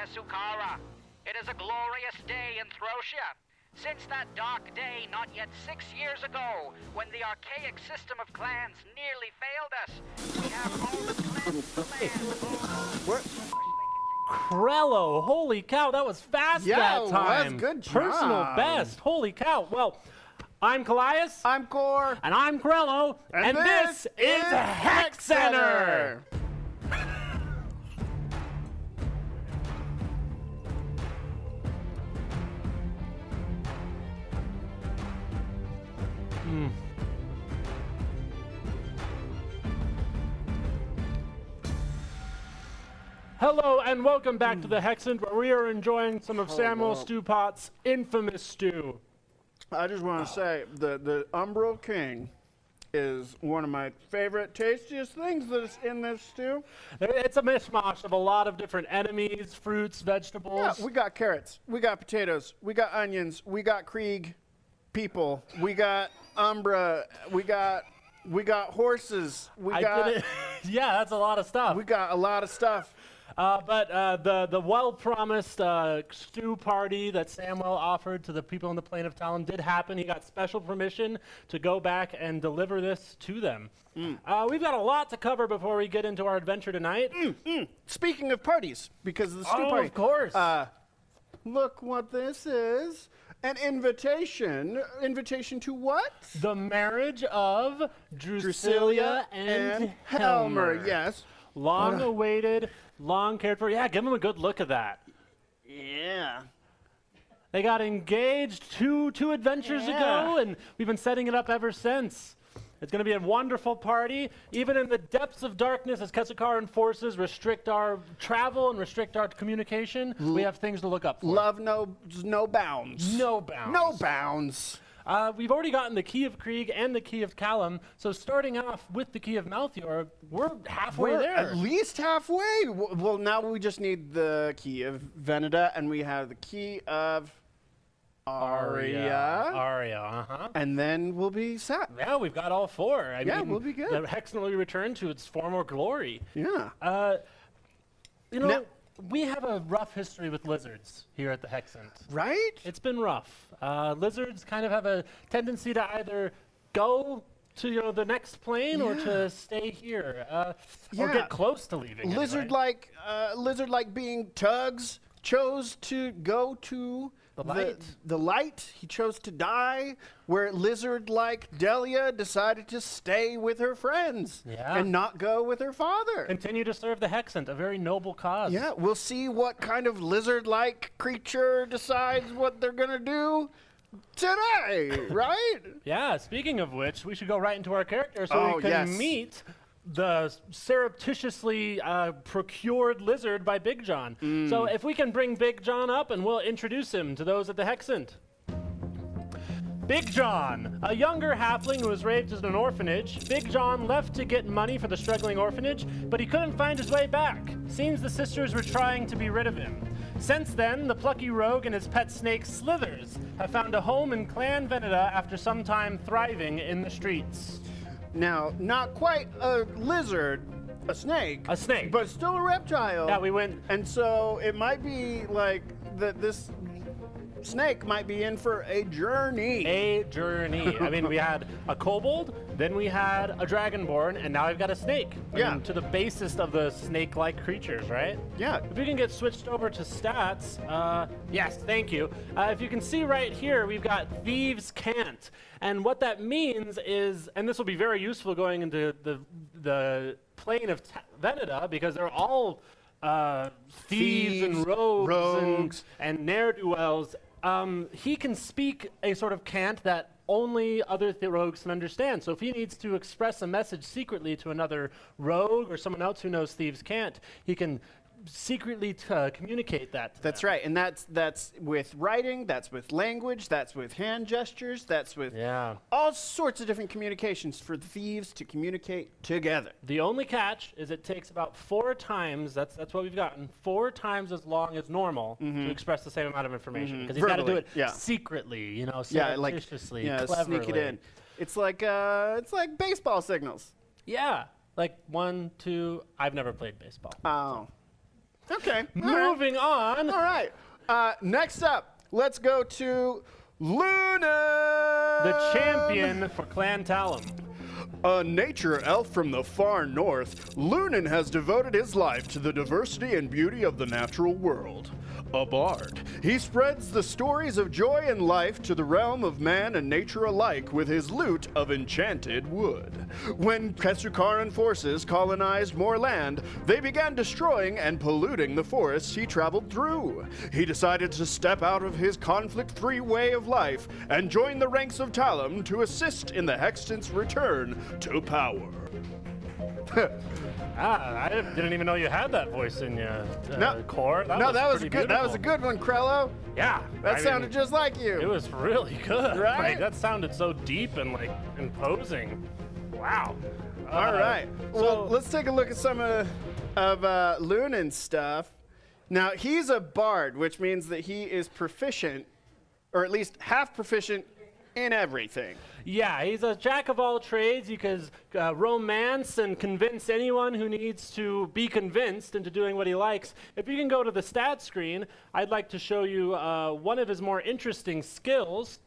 Kesukara. It is a glorious day in Throsia. Since that dark day, not yet 6 years ago, when the archaic system of clans nearly failed us, we have all the clans. Krello, holy cow, that was fast that time. Yeah, it was. Good job. Personal best, holy cow. Well, I'm Callias. I'm Core. And I'm Krello. And this is Hex Center. Hello and welcome back to the Hexent, where we are enjoying some of Samuel Stewpot's infamous stew. I just want to say the Umbral King is one of my favorite, tastiest things that is in this stew. It's a mishmash of a lot of different enemies, fruits, vegetables. Yeah, we got carrots, we got potatoes, we got onions, we got Kreeg people, we got Umbra, we got horses, yeah, that's a lot of stuff. We got a lot of stuff. But the well-promised stew party that Samuel offered to the people on the plain of Talam did happen. He got special permission to go back and deliver this to them. We've got a lot to cover before we get into our adventure tonight. Speaking of parties, because of the stew party. Of course. Look what this is. An invitation. Invitation to what? The marriage of Drusilla and Helmer. Yes. Long awaited, long cared for. Yeah, give them a good look at that. Yeah. They got engaged two adventures ago, and we've been setting it up ever since. It's going to be a wonderful party, even in the depths of darkness, as Kesukaran forces restrict our travel and restrict our communication. We have things to look up for. Love no bounds. No bounds. No bounds. We've already gotten the key of Kreeg and the key of Talam, so starting off with the key of Malthior, we're halfway there. At least halfway. Well, now we just need the key of Veneda, and we have the key of Aria. Aria, And then we'll be set. Yeah, we've got all four. I mean, we'll be good. The Hexen will return to its former glory. Yeah. You know, we have a rough history with lizards here at the Hexent. Right? It's been rough. Lizards kind of have a tendency to either go to the next plane or to stay here, or get close to leaving. Lizard-like being Tugs chose to go to the light. He chose to die, where lizard-like Delia decided to stay with her friends and not go with her father. Continue to serve the Hexent, a very noble cause. Yeah, we'll see what kind of lizard-like creature decides what they're going to do today, right? Yeah, speaking of which, we should go right into our character so we can meet the surreptitiously procured lizard by Big John. So if we can bring Big John up, and we'll introduce him to those at the Hexent. Big John, a younger halfling who was raised in an orphanage. Big John left to get money for the struggling orphanage, but he couldn't find his way back. Seems the sisters were trying to be rid of him. Since then, the plucky rogue and his pet snake Slithers have found a home in Clan Veneda after some time thriving in the streets. Now, not quite a lizard, a snake. A snake. But still a reptile. Yeah, we went. And so it might be like that this snake might be in for a journey. A journey. I mean, we had a kobold, then we had a dragonborn, and now we've got a snake. I mean, to the basest of the snake-like creatures, right? Yeah. If we can get switched over to stats, yes, thank you. If you can see right here, we've got Thieves Can't. And what that means is, and this will be very useful going into the plane of Veneda, because they're all thieves and rogues. And ne'er-do-wells. He can speak a sort of cant that only other rogues can understand. So if he needs to express a message secretly to another rogue or someone else who knows thieves can't, he can secretly communicate that to That's them. right, and that's with writing, that's with language, that's with hand gestures, that's with all sorts of different communications for thieves to communicate together. The only catch is it takes about 4 times, that's what we've gotten, 4 times as long as normal to express the same amount of information. Because he's got to do it secretly, surreptitiously, cleverly. Sneak it in. It's like baseball signals. Yeah, like 1, 2, I've never played baseball. Oh. Okay. Moving on. All right. Next up, let's go to Lunen, the champion for Clan Talam. A nature elf from the far north, Lunen has devoted his life to the diversity and beauty of the natural world. A bard, he spreads the stories of joy and life to the realm of man and nature alike with his lute of enchanted wood. When Kesukaran forces colonized more land, they began destroying and polluting the forests he traveled through. He decided to step out of his conflict-free way of life and join the ranks of Talam to assist in the Hextant's return to power. I didn't even know you had that voice in you, Core. That was a good. That was a good one, Krello. Yeah, that sounded just like you. It was really good. Right? Like, that sounded so deep and like imposing. Wow. All right. Well, let's take a look at some of Lunen's stuff. Now, he's a bard, which means that he is proficient, or at least half proficient, in everything. Yeah, he's a jack of all trades. He can romance and convince anyone who needs to be convinced into doing what he likes. If you can go to the stat screen, I'd like to show you one of his more interesting skills.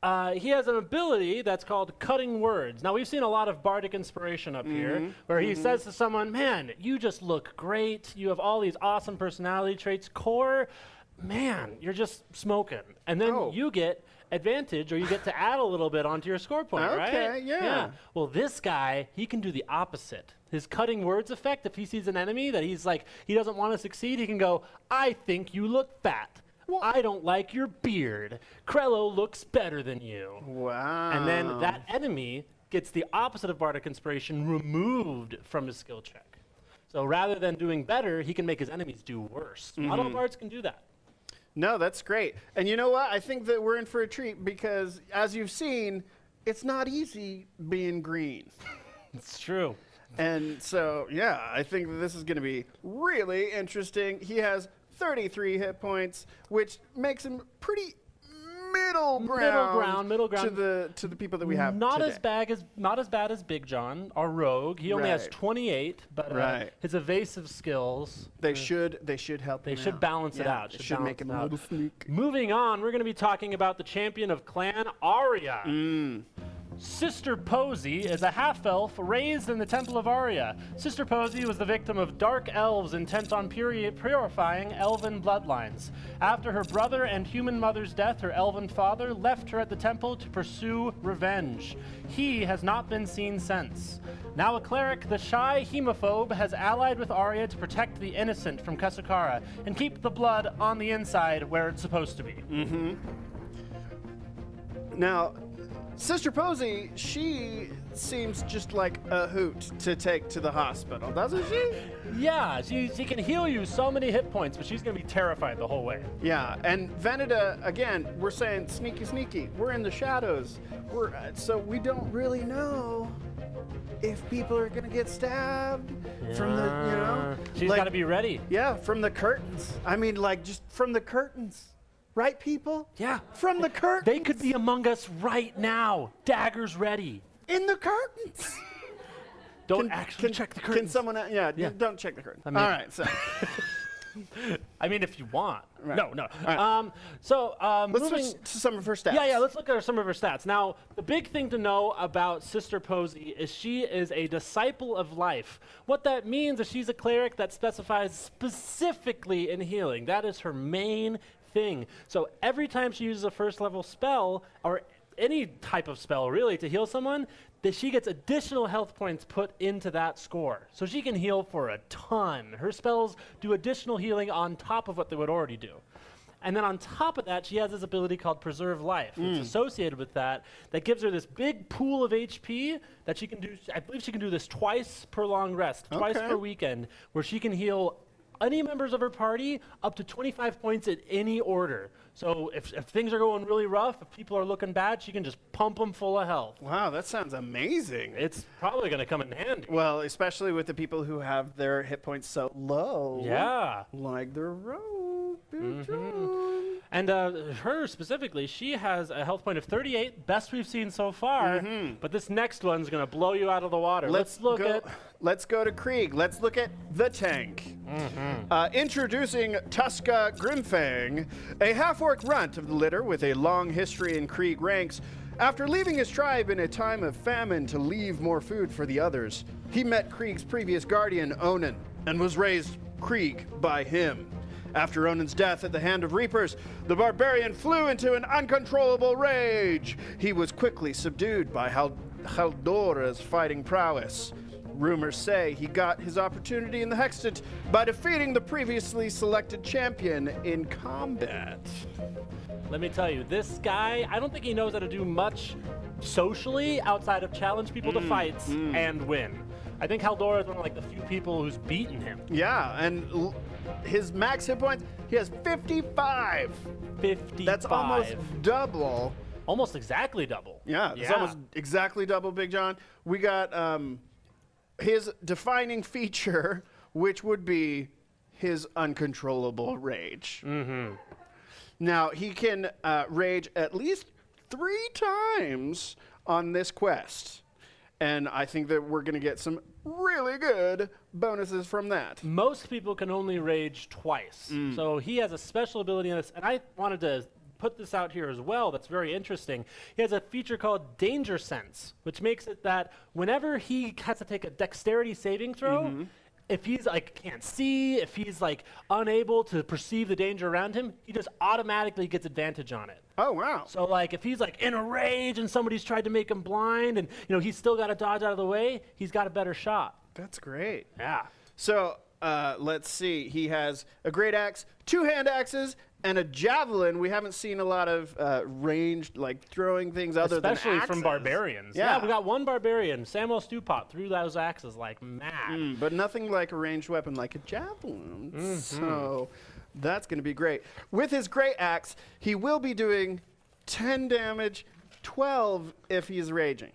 He has an ability that's called cutting words. Now, we've seen a lot of bardic inspiration up here, where he says to someone, man, you just look great. You have all these awesome personality traits. Core, man, you're just smoking. And then you get advantage, or you get to add a little bit onto your score point, right? Okay, yeah. Well, this guy, he can do the opposite. His cutting words effect, if he sees an enemy that he's like, he doesn't want to succeed, he can go, I think you look fat. Well, I don't like your beard. Krello looks better than you. Wow. And then that enemy gets the opposite of bardic inspiration removed from his skill check. So rather than doing better, he can make his enemies do worse. Not all bards can do that. No, that's great. And you know what? I think that we're in for a treat because, as you've seen, it's not easy being green. It's true. And so, yeah, I think that this is going to be really interesting. He has 33 hit points, which makes him pretty middle ground to the people that we have not today. Not as bad as Big John, our rogue. He only has 28, but his evasive skills they should help. They should balance it out. They should make him a little sneak. Moving on, we're going to be talking about the champion of Clan Aria. Sister Posey is a half-elf raised in the Temple of Aria. Sister Posey was the victim of dark elves intent on purifying elven bloodlines. After her brother and human mother's death, her elven father left her at the temple to pursue revenge. He has not been seen since. Now a cleric, the shy hemophobe has allied with Aria to protect the innocent from Kesukara and keep the blood on the inside where it's supposed to be. Now, Sister Posey, she seems just like a hoot to take to the hospital, doesn't she? Yeah, she can heal you so many hit points, but she's going to be terrified the whole way. Yeah, and Veneda, again, we're saying sneaky. We're in the shadows. So we don't really know if people are going to get stabbed from the, you know. She's got to be ready. Yeah, from the curtains. I mean, like, just from the curtains. Right, people? Yeah. From the curtains. They could be among us right now. Daggers ready. In the curtains. Don't actually check the curtains. Can someone, don't check the curtains. I mean, all right, so. I mean, if you want. Right. No. Right. Let's switch to some of her stats. Yeah, let's look at some of her stats. Now, the big thing to know about Sister Posey is she is a disciple of life. What that means is she's a cleric that specifies specifically in healing. That is her main thing. So every time she uses a first level spell, or any type of spell really, to heal someone, that she gets additional health points put into that score. So she can heal for a ton. Her spells do additional healing on top of what they would already do. And then on top of that, she has this ability called Preserve Life. It's associated with that gives her this big pool of HP that she can do. I believe she can do this twice per long rest, twice per weekend, where she can heal any members of her party up to 25 points in any order. So if things are going really rough, if people are looking bad, she can just pump them full of health. Wow, that sounds amazing. It's probably going to come in handy. Well, especially with the people who have their hit points so low. Yeah. Like the rogue. And her specifically, she has a health point of 38, best we've seen so far. But this next one's going to blow you out of the water. Let's go to Kreeg. Let's look at the tank. Introducing Tuska Grimfang, a half-orc runt of the litter with a long history in Kreeg ranks. After leaving his tribe in a time of famine to leave more food for the others, he met Kreeg's previous guardian, Onan, and was raised Kreeg by him. After Onan's death at the hand of Reapers, the barbarian flew into an uncontrollable rage. He was quickly subdued by Haldora's fighting prowess. Rumors say he got his opportunity in the Hextant by defeating the previously selected champion in combat. Let me tell you, this guy, I don't think he knows how to do much socially outside of challenge people to fights and win. I think Haldora is one of like the few people who's beaten him. Yeah, and his max hit points, he has 55. 55. That's almost double. Almost exactly double. Yeah, it's almost exactly double, Big John. We got his defining feature, which would be his uncontrollable rage. Now, he can rage at least 3 times on this quest. And I think that we're going to get some really good bonuses from that. Most people can only rage twice. So he has a special ability in this. And I wanted to put this out here as well that's very interesting. He has a feature called Danger Sense, which makes it that whenever he has to take a dexterity saving throw, if he's like can't see, if he's like unable to perceive the danger around him, he just automatically gets advantage on it. Oh, wow. So like if he's like in a rage and somebody's tried to make him blind and he's still got to dodge out of the way, he's got a better shot. That's great. Yeah. So let's see. He has a great axe, 2 hand axes, and a javelin. We haven't seen a lot of ranged, like throwing things other than axes. Especially from barbarians. Yeah, we got one barbarian, Samuel Stewpot, threw those axes like mad. But nothing like a ranged weapon like a javelin. So that's going to be great. With his great axe, he will be doing 10 damage, 12 if he's raging.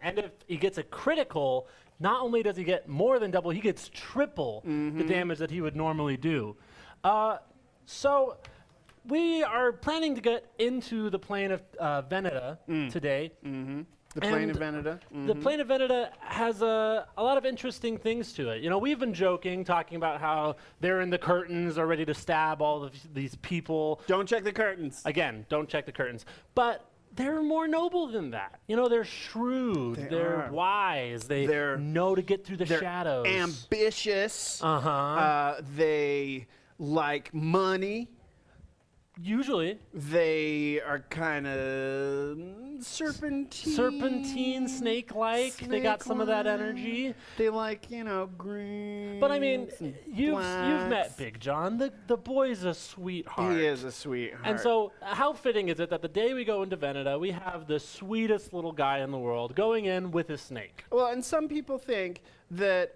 And if he gets a critical, not only does he get more than double, he gets triple the damage that he would normally do. So we are planning to get into the plane of Veneda today. The plane of Veneda. The plane of Veneda has a lot of interesting things to it. We've been joking, talking about how they're in the curtains, are ready to stab all of these people. Don't check the curtains. Again, don't check the curtains. But they're more noble than that. They're shrewd. They're wise. They know to get through the shadows. Ambitious. They like money. Usually. They are kind of serpentine, snake-like. They got some of that energy. They like, green. But I mean, you've met Big John. The boy's a sweetheart. He is a sweetheart. And so, how fitting is it that the day we go into Veneda, we have the sweetest little guy in the world going in with his snake? Well, and some people think that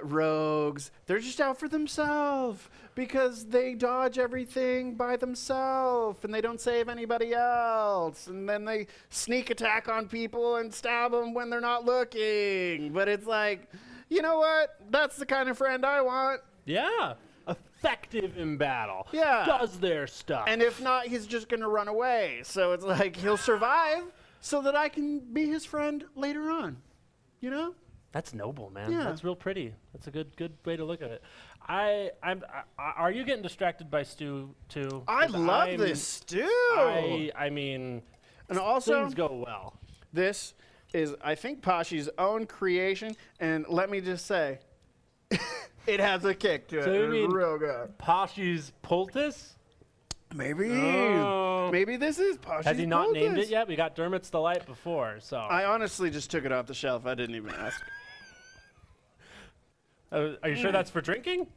rogues, they're just out for themselves because they dodge everything by themselves and they don't save anybody else, and then they sneak attack on people and stab them when they're not looking. But it's like, you know what? That's the kind of friend I want. Yeah. Effective in battle. Yeah. Does their stuff. And if not, he's just going to run away. So it's like he'll survive so that I can be his friend later on. That's noble, man. Yeah. That's real pretty. That's a good way to look at it. Are you getting distracted by Stu too? I love this Stu. I mean, and also things go well. This is, I think, Pashi's own creation, and let me just say, it has a kick to it. So you mean real good. Pashi's poultice? Maybe. Oh. Maybe this is Pashi's Has he not poultice. named it yet? We got Dermot's Delight before, so. I honestly just took it off the shelf. I didn't even ask. Are you sure that's for drinking?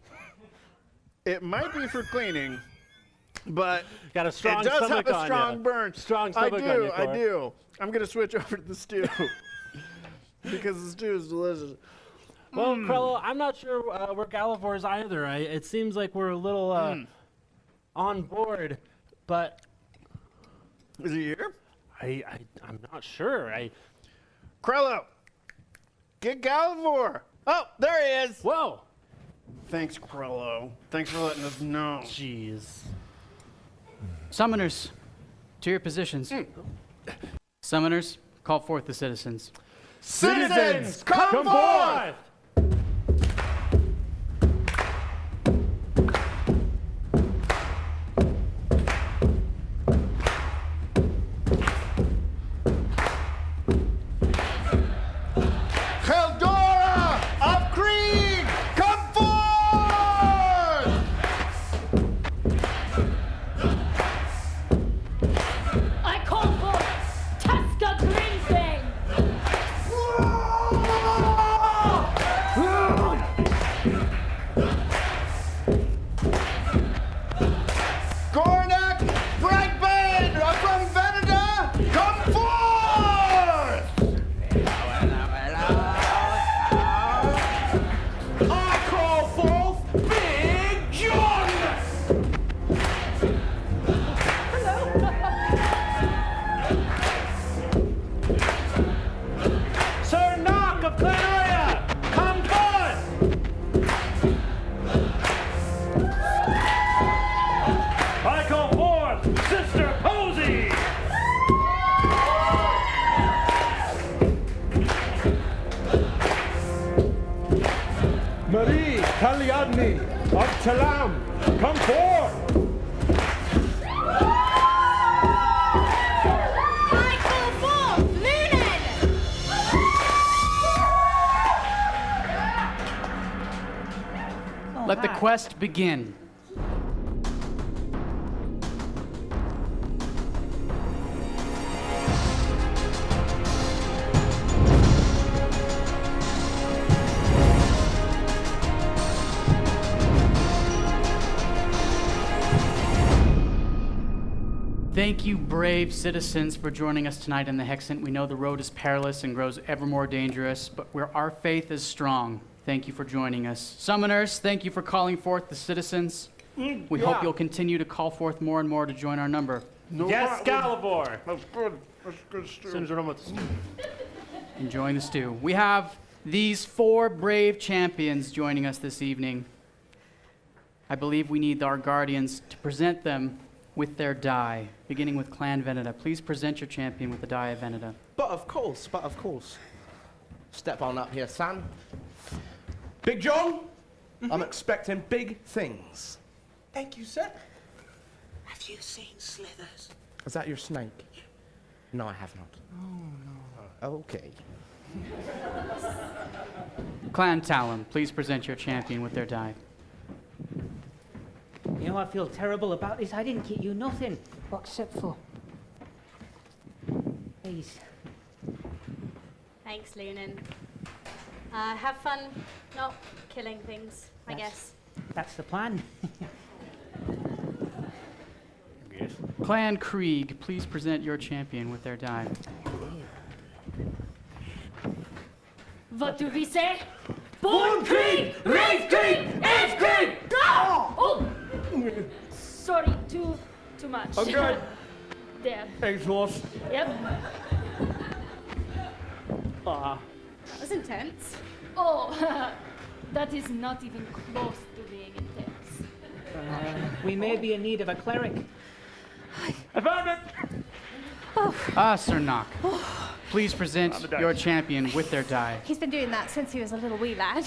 It might be for cleaning, but got a strong it does stomach have a on strong ya. burn. Strong stomach on you, I Cor. do. I'm going to switch over to the stew because the stew is delicious. Well, Krello, I'm not sure we're Galivores either. It seems like we're a little on board, but... Is he here? I'm not sure. Krello, get Galivore. Oh, there he is. Whoa. Thanks, Krello. Thanks for letting us know. Jeez. Summoners, to your positions. Summoners, call forth the citizens. Citizens, come forth! Marie Kaliadni of Talam, come forth! I call forth Lunen! Let the quest begin. Thank you, brave citizens, for joining us tonight in the Hexent. We know the road is perilous and grows ever more dangerous, but where our faith is strong. Thank you for joining us. Summoners, thank you for calling forth the citizens. We hope you'll continue to call forth more and more to join our number. Yes, Galivore! That's good. That's good stew. As soon as we're done with the stew. Enjoying the stew. We have these 4 brave champions joining us this evening. I believe we need our guardians to present them with their die, beginning with Clan Veneda. Please present your champion with the die of Veneda. But of course. Step on up here, son. Big John, I'm expecting big things. Thank you, sir. Have you seen Slithers? Is that your snake? No, I have not. Oh, no. Okay. Clan Talam, please present your champion with their die. You know, I feel terrible about this. I didn't get you nothing except for these. Thanks, Lunen. Have fun not killing things, I guess. That's the plan. Yes. Clan Kreeg, please present your champion with their die. What do we say? Born Kreeg! Raise Kreeg! Age Kreeg! Oh! Sorry, too much. Okay. There. Exhaust. Yep. That was intense. Oh, that is not even close to being intense. We may be in need of a cleric. I found it! Sir Knock, please present your champion with their die. He's been doing that since he was a little wee lad,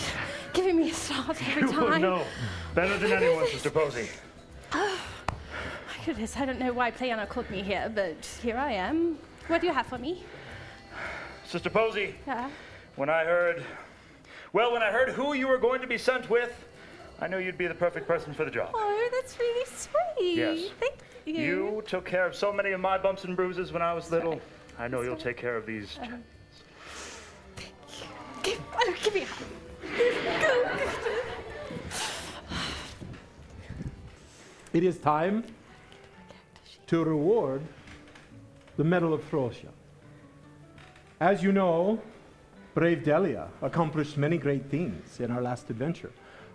giving me a start every You will time. know better than anyone, Sister Posey. My goodness, I don't know why Playana called me here, but here I am. What do you have for me? Sister Posey, Yeah. when I heard who you were going to be sent with, I knew you'd be the perfect person for the job. Oh, that's really sweet. Yes. Thank you. You took care of so many of my bumps and bruises when I was little. I know you'll take care of these. Give me a hug. It is time to reward the Medal of Throsia. As you know, brave Delia accomplished many great things in our last adventure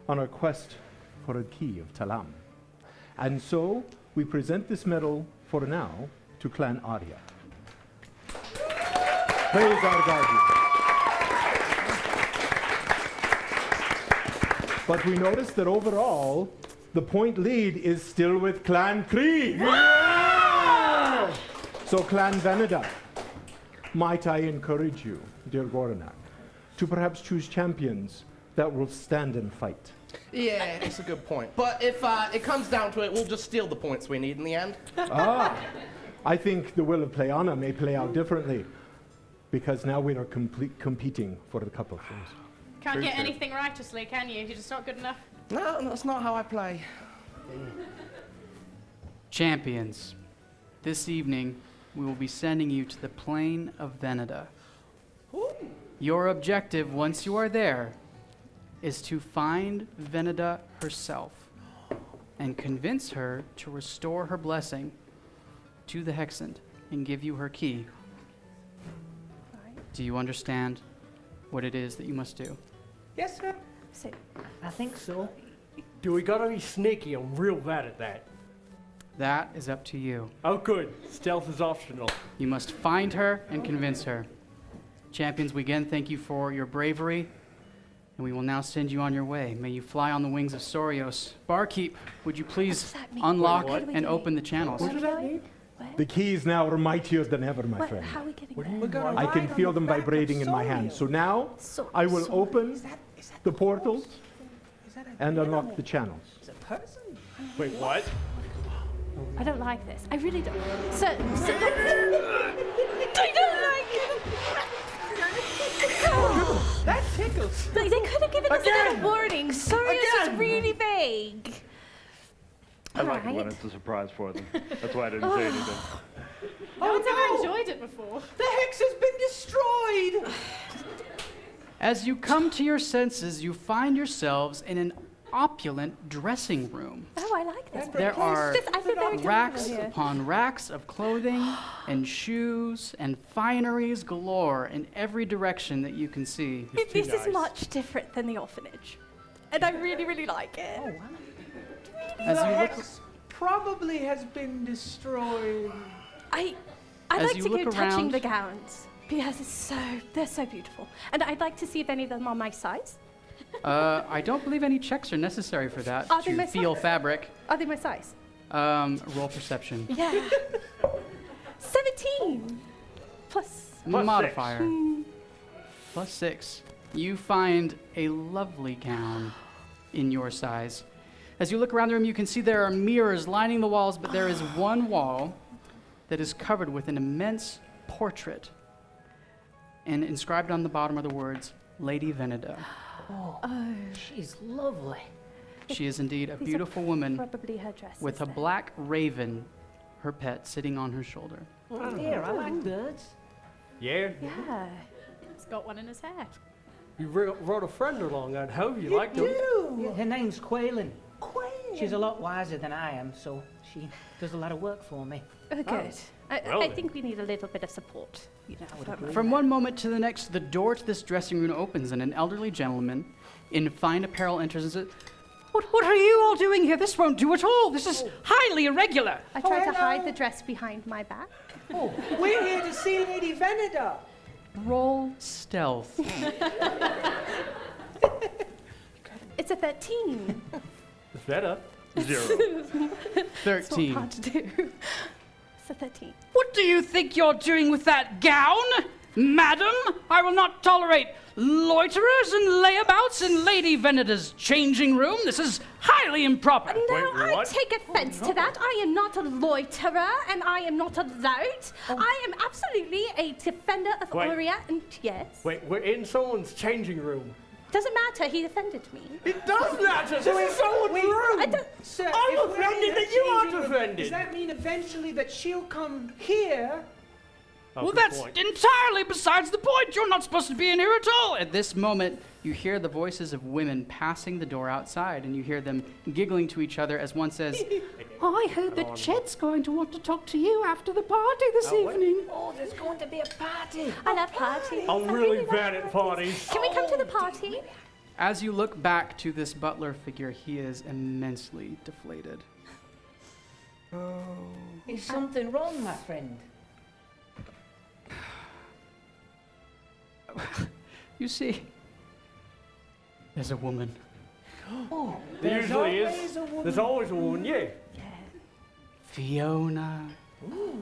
on our quest for a key of Talam. And so we present this medal for now to Clan Aria. Praise our guardian. But we notice that overall, the point lead is still with Clan Kreeg. So Clan Veneda, might I encourage you, dear Goranak, to perhaps choose champions that will stand and fight. Yeah, it's a good point. But if it comes down to it, we'll just steal the points we need in the end. I think the will of Playana may play out differently, because now we are competing for the Cup of Flames. Can't get anything righteously, can you? You're just not good enough. No, that's not how I play. Champions, this evening we will be sending you to the plain of Veneda. Your objective, once you are there, is to find Veneda herself and convince her to restore her blessing to the Hexent and give you her key. Do you understand what it is that you must do? Yes, sir. So, I think so. Do we gotta be sneaky? I'm real bad at that. That is up to you. Oh, good. Stealth is optional. You must find her and convince her. Champions, we again thank you for your bravery, and we will now send you on your way. May you fly on the wings of Sorios. Barkeep, would you please that mean? unlock Wait, what are we and doing? open the channels? What does that mean? The keys now are mightier than ever, my What, friend. how are we getting there? We're gonna I can ride feel on them the back of vibrating in my hand. So now I will open the portals and unlock the channels. It's a person. Wait, what? I don't like this. I really don't. I don't like it. That tickles. They could have given us a little warning. Sorry, it's just really vague. I like it when it's a surprise for them. That's why I didn't say anything. No one's ever enjoyed it before. The hex has been destroyed. As you come to your senses, you find yourselves in an opulent dressing room. Oh, I like this. There are I feel very racks comfortable here. upon racks of clothing and shoes and fineries galore in every direction that you can see. This is much different than the orphanage. And I really, really like it. Oh, wow. As The you look, hex probably has been destroyed. I'd As like you to go look touching around- the gowns because they're so beautiful. And I'd like to see if any of them are my size. I don't believe any checks are necessary for that Are they to my feel size? fabric. Are they my size? Roll perception. Yeah. 17 plus. Modifier. Plus 6. You find a lovely gown in your size. As you look around the room, you can see there are mirrors lining the walls, but there is one wall that is covered with an immense portrait. And inscribed on the bottom are the words, Lady Veneda. Oh, she's lovely. She is indeed a These are beautiful woman Probably her dress. with a black raven, her pet, sitting on her shoulder. Oh, dear, I like birds. Yeah? Yeah. He's got one in his hair. You brought a friend along, I'd hope you liked him. Yeah, her name's Quailin. She's a lot wiser than I am, so she does a lot of work for me. Oh, good. I think we need a little bit of support. From one moment to the next, the door to this dressing room opens and an elderly gentleman in fine apparel enters and says, What are you all doing here? This won't do at all. This is highly irregular. I tried to hide the dress behind my back. Oh, we're here to see Lady Veneda. Roll stealth. It's a 13. It's better. 0. 13. It's not hard to do. It's a 13. What do you think you're doing with that gown? Madam, I will not tolerate loiterers and layabouts in Lady Veneda's changing room. This is highly improper. No, I take offense to that. I am not a loiterer, and I am not allowed. I am absolutely a defender of Aria, and yes. Wait, we're in someone's changing room. Doesn't matter, he offended me. It does matter! This is someone's room! Sir, I'm if we're offended in that the you aren't changing room, offended. Does that mean eventually that she'll come here? Well, that's entirely besides the point. You're not supposed to be in here at all. At this moment, you hear the voices of women passing the door outside, and you hear them giggling to each other as one says, I heard that Chet's going to want to talk to you after the party this evening. Oh, there's going to be a party. I love parties. I'm really bad at parties. Can we come to the party? As you look back to this butler figure, he is immensely deflated. Is something wrong, my friend? You see, there's a woman. Oh, There usually is. There's always a woman, yeah. Fiona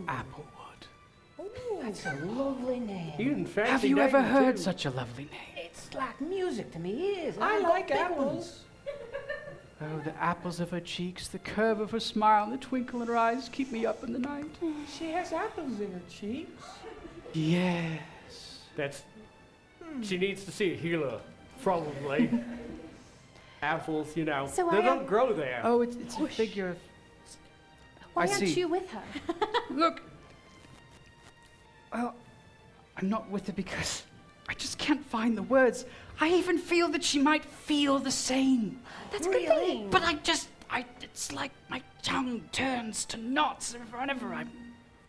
Applewood. That's a lovely name. Even fancy Have you ever name, heard too. such a lovely name? It's like music to me ears. I I've got like big apples. ones. Oh, the apples of her cheeks, the curve of her smile, and the twinkle in her eyes keep me up in the night. She has apples in her cheeks. Yes. That's. She needs to see a healer, probably. Apples, you know. So they I don't grow there. Oh, it's a figure of. Why I aren't see. you with her? Look, well, I'm not with her because I just can't find the words. I even feel that she might feel the same. That's a good thing. But it's like my tongue turns to knots whenever I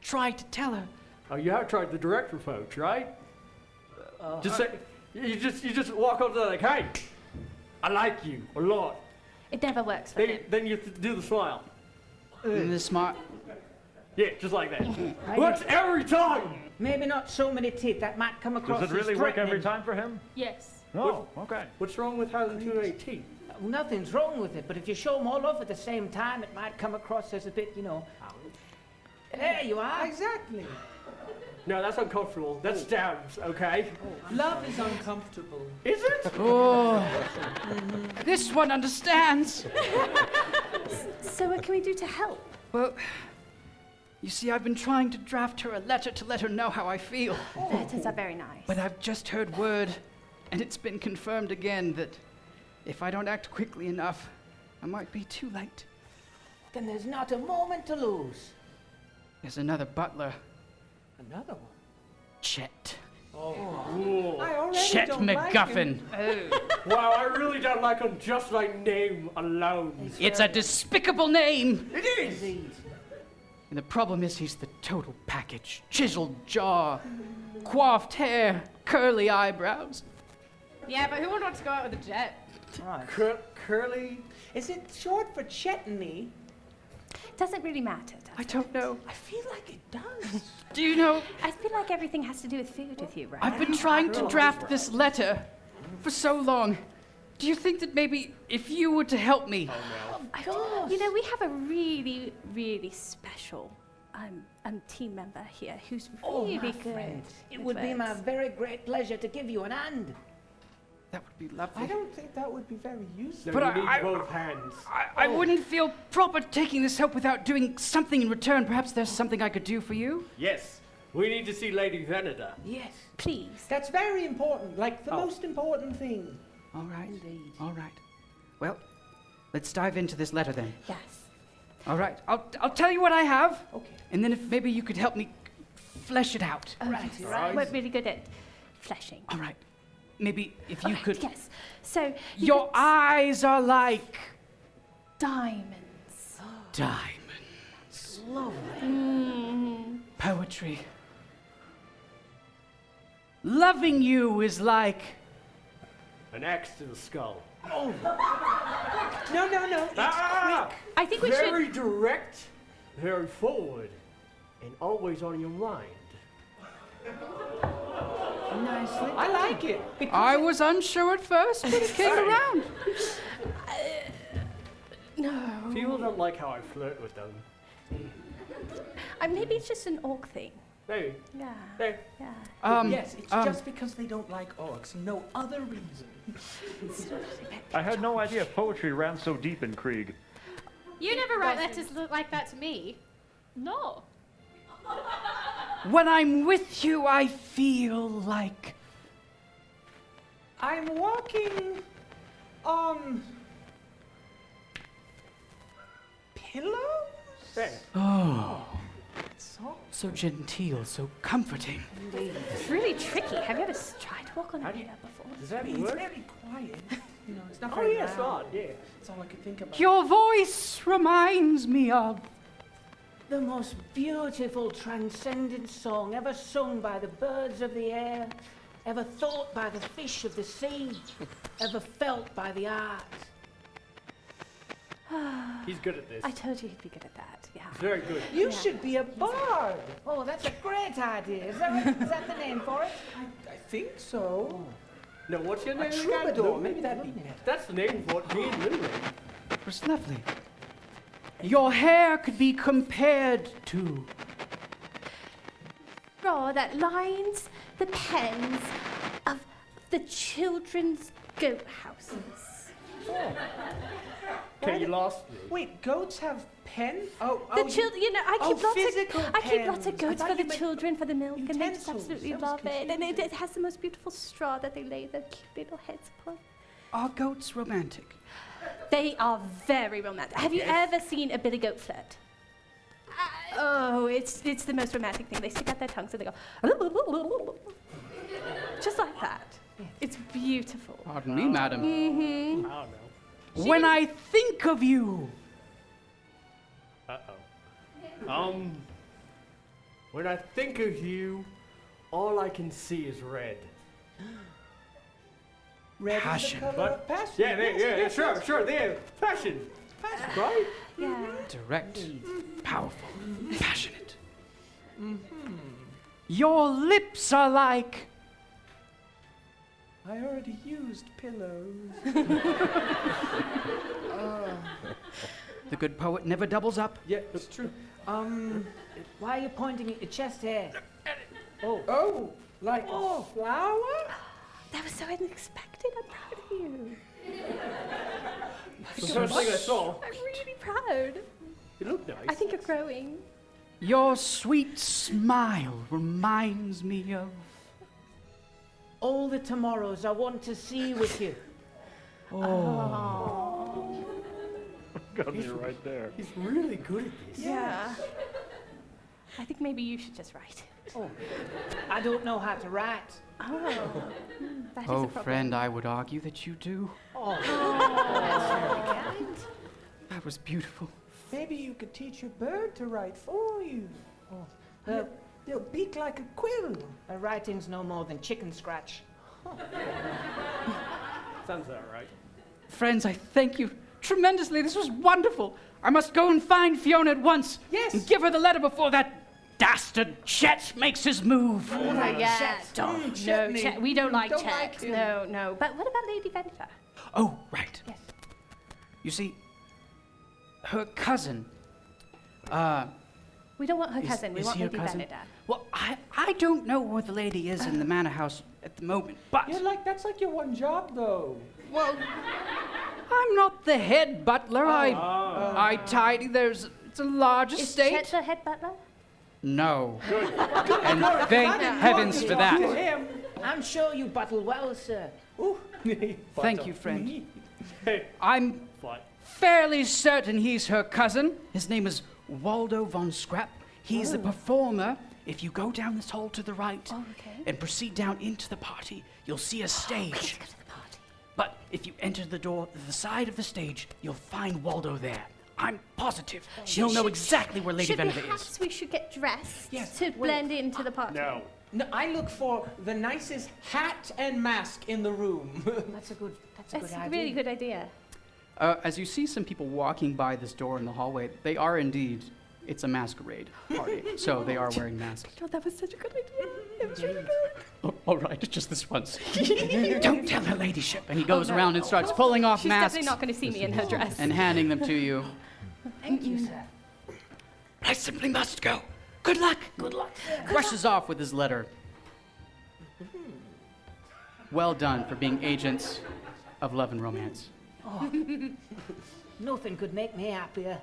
try to tell her. Oh, you have tried the direct approach, right? Just say, you just walk up to her like, hey, I like you a lot. It never works for him. Then you do the smile. And the smart. Yeah, just like that. Works every time. Maybe not so many teeth. That might come across Does it really as work every threatening. time for him? Yes. Oh, okay. What's wrong with having too many teeth? Nothing's wrong with it, but if you show them all off at the same time, it might come across as a bit, you know. There you are. Exactly. No, that's uncomfortable. That stabs, okay? Love is uncomfortable. Is it? Oh, this one understands. So what can we do to help? Well, you see, I've been trying to draft her a letter to let her know how I feel. Letters are very nice. But I've just heard word, and it's been confirmed again, that if I don't act quickly enough, I might be too late. Then there's not a moment to lose. There's another butler, Another one. Chet. Oh. I already Chet don't like McGuffin. him. Wow, I really don't like him just like name alone. It's a despicable name. It is. Indeed. And the problem is he's the total package. Chiseled jaw, coiffed hair, curly eyebrows. Yeah, but who would want to go out with a jet? Right. Curly. Is it short for chutney? Doesn't really matter. I don't know. I feel like it does. Do you know, I feel like everything has to do with food with you, right? I've been trying to draft this letter for so long. Do you think that maybe if you were to help me? You know, we have a really, really special team member here who's really my good. friend, it with would be my words. very great pleasure to give you an hand. That would be lovely. I don't think that would be very useful. No, But you need I- both hands. I wouldn't feel proper taking this help without doing something in return. Perhaps there's something I could do for you? Yes. We need to see Lady Veneda. Yes. Please. That's very important, like the most important thing. All right. Indeed. All right. Well, let's dive into this letter then. Yes. All right. I'll tell you what I have. Okay. And then if maybe you could help me flesh it out. Oh, Right, yes. right. We're really good at fleshing. All right. Maybe if you Alright, could. Yes. So Your eyes are like diamonds. diamonds. Mm. Poetry. Loving you is like. An axe to the skull. No, no, no. It's Ah! I think we should. Very direct, very forward, and always on your mind. nicely. I like it. I was unsure at first, but it came around. No. People don't like how I flirt with them. Maybe it's just an orc thing. Maybe. Yeah. Hey. Yeah. Yes, it's just because they don't like orcs. No other reason. I had no idea poetry ran so deep in Kreeg. You never write letters like that to me. No. When I'm with you, I feel like. I'm walking on pillows? Hey. Oh, So so genteel, so comforting. It's really tricky. Have you ever tried to walk on a pillow before? Does that it's work? very quiet. You know, it's not Oh, very yes, loud. odd, yeah. That's all I could think about. Your voice reminds me of. The most beautiful, transcendent song ever sung by the birds of the air, ever thought by the fish of the sea, ever felt by the art. He's good at this. I told you he'd be good at that. Yeah. Very good. You should be a bard. Oh, that's a great idea. Is that the name for it? I think so. No, what's your name A again? troubadour. Lunen? Maybe that'd be better. That's the name for it. Me and Lunen. It was lovely. Your hair could be compared to. Straw that lines the pens of the children's goat houses. Okay, you lost me. Wait, goats have pens? The children, you know, I keep physical lots pens. of goats I for thought the you meant children for the milk, and they just utensils. absolutely That was love it. And it confusing. has the most beautiful straw that they lay their cute little heads upon. Are goats romantic? They are very romantic. Have you ever seen a billy goat flirt? Oh, it's the most romantic thing. They stick out their tongues and they go, just like that. It's beautiful. Pardon me, madam. Mm-hmm. I don't know. When I think of you. Uh-oh. When I think of you, all I can see is red. Red Passion. is the color What? of passion. Yeah, Yes, yes, sure, there. Passion. Right? Yeah. Direct, powerful, passionate. Your lips are like. I already used pillows. The good poet never doubles up. Yeah, that's true. Why are you pointing at your chest hair? Oh, like a flower? That was so unexpected. I'm proud of you. It's the first thing I saw. I'm really proud. You look nice. I think you're growing. Your sweet smile reminds me of... All the tomorrows I want to see with you. Oh. Got me right there. He's really good at this. Yeah. I think maybe you should just write. Oh, I don't know how to write. Oh. That is a Oh, problem. friend, I would argue that you do. Oh. That was beautiful. Maybe you could teach your bird to write for you. They'll beak like a quill. My writing's no more than chicken scratch. Sounds all right. Friends, I thank you tremendously. This was wonderful. I must go and find Fiona at once. Yes. And give her the letter before that dastard Chet makes his move. Oh, yeah. Chetney. No, Chet. We don't like Don't Chet. like him. No. But what about Lady Veneda? Oh, right. Yes. You see, her cousin, We don't want her Is- cousin. We is want he her Lady cousin? Veneda. well, I don't know where the lady is in the manor house at the moment, but That's like your one job, though. well, I'm not the head butler. I tidy. It's a large Is estate. Chet the head butler? No. And thank heavens for that. Him. I'm sure you buttle well, sir. Thank you, friend. Hey, I'm fly. fairly certain he's her cousin. His name is Waldo von Scrap. He's a performer. If you go down this hall to the right and proceed down into the party, you'll see a stage. Let's go to the party. But if you enter the door to the side of the stage, you'll find Waldo there. I'm positive. You'll know exactly where Lady Veneda Perhaps is. we should get dressed Yes, to blend into the party. No. No, I look for the nicest hat and mask in the room. That's a good That's a idea. really good idea. As you see some people walking by this door in the hallway, they are indeed, it's a masquerade party. So they are wearing masks. Oh, that was such a good idea. It was really good. Oh, all right, just this once. Don't tell her ladyship. And he goes around and starts pulling off She's masks definitely not going to see me in her dress. and handing them to you. Thank you, sir. I simply must go. Good luck. Good luck. Rushes off with his letter. Well done for being agents of love and romance. Oh, nothing could make me happier.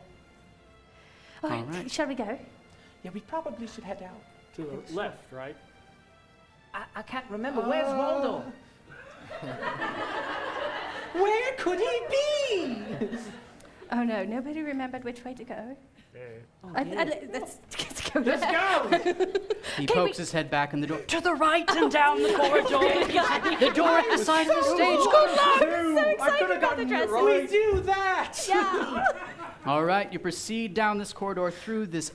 All right, All right. shall we go? Yeah, we probably should head out. To the left, right? I can't remember. Where's Waldo? Where could he be? Oh no, nobody remembered which way to go. Let's go. Let's go. He pokes his head back in the door. To the right and down the corridor. The door at the side of the stage. Good luck. So excited about the dresses. We do that. Yeah. All right, you proceed down this corridor through this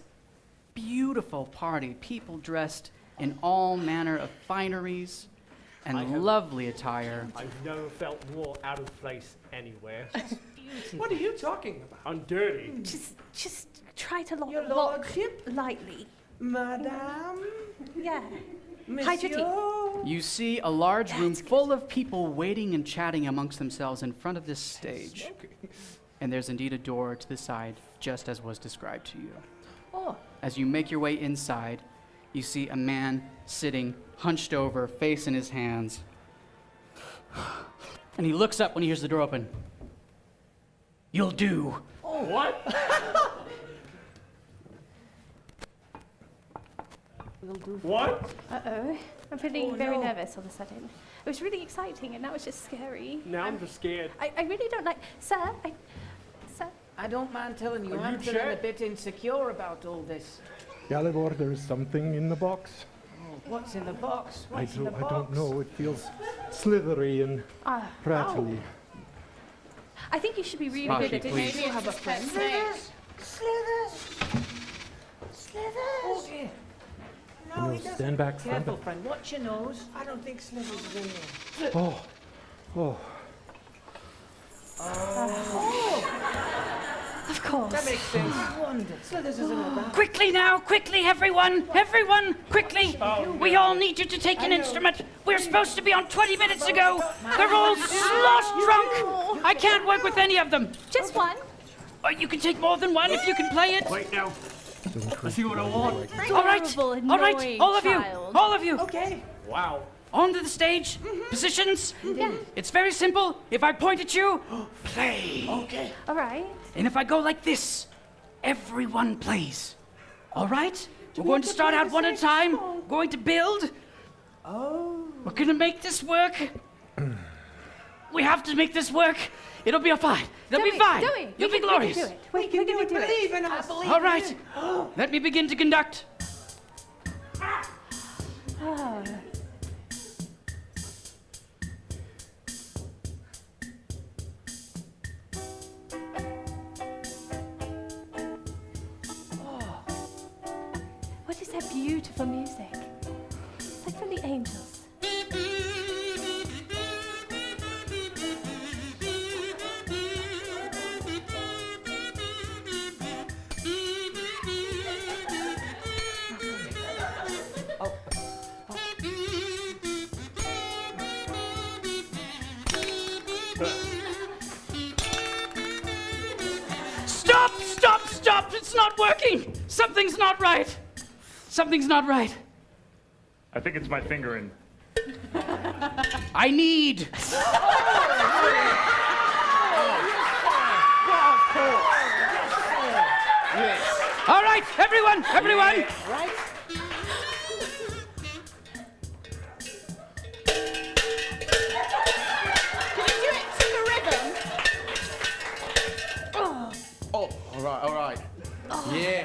beautiful party. People dressed in all manner of fineries and lovely attire. I've never felt more out of place anywhere. What are you talking about? I'm dirty. Just try to Your walk lordship? lightly. Madame? Yeah. Hide your teeth. Monsieur? You see a large room full of people waiting and chatting amongst themselves in front of this stage. And there's indeed a door to the side, just as was described to you. Oh, As you make your way inside, you see a man sitting, hunched over, face in his hands. And he looks up when he hears the door open. You'll do. Oh, what? What? Uh-oh. I'm feeling very nervous all of a sudden. It was really exciting and now it's just scary. Now I'm just scared. I really don't like... Sir, I don't mind telling you, Are you I'm feeling sure? a bit insecure about all this. Galivor, there is something in the box. What's in the box? I What's in the box? don't know. It feels slithery and prattly. I think you should be really Marshy, good at please. it. You have a friend? Slithers! Oh dear. No, No, he doesn't. stand back, stand Careful, back. friend. Watch your nose. I don't think Slithers is in there. Oh, oh. Of course. That makes sense. Wonder. Slithers isn't around. Quickly now, quickly, everyone! Everyone, quickly! We all need you to take an instrument. We're supposed to be on 20 minutes ago. They're all slosh drunk. I can't work with any of them. Just one. You can take more than one if you can play it. Wait, now. I see what I want. All right, all of you. Okay. Wow. Onto the stage. Positions. Yeah. It's very simple. If I point at you, play. Okay. All right. And if I go like this, everyone plays. All right? We're going to start out one at a time. We're going to build. Oh. We're going to make this work. We have to make this work. It'll be fine. It'll be fine. You'll be glorious. We can do it. We can do it. Believe in us. All right. Let me begin to conduct. Oh. What is that beautiful music? It's like from the angels. Stop! It's not working! Something's not right! Something's not right. I think it's my fingering. I need. All right, everyone! Right? Oh, all right. Yeah.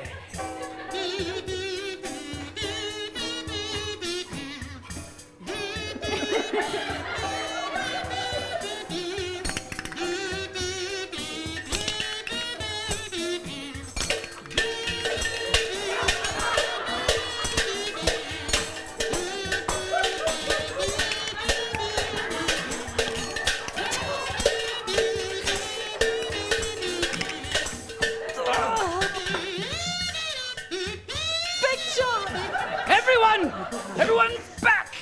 Everyone back!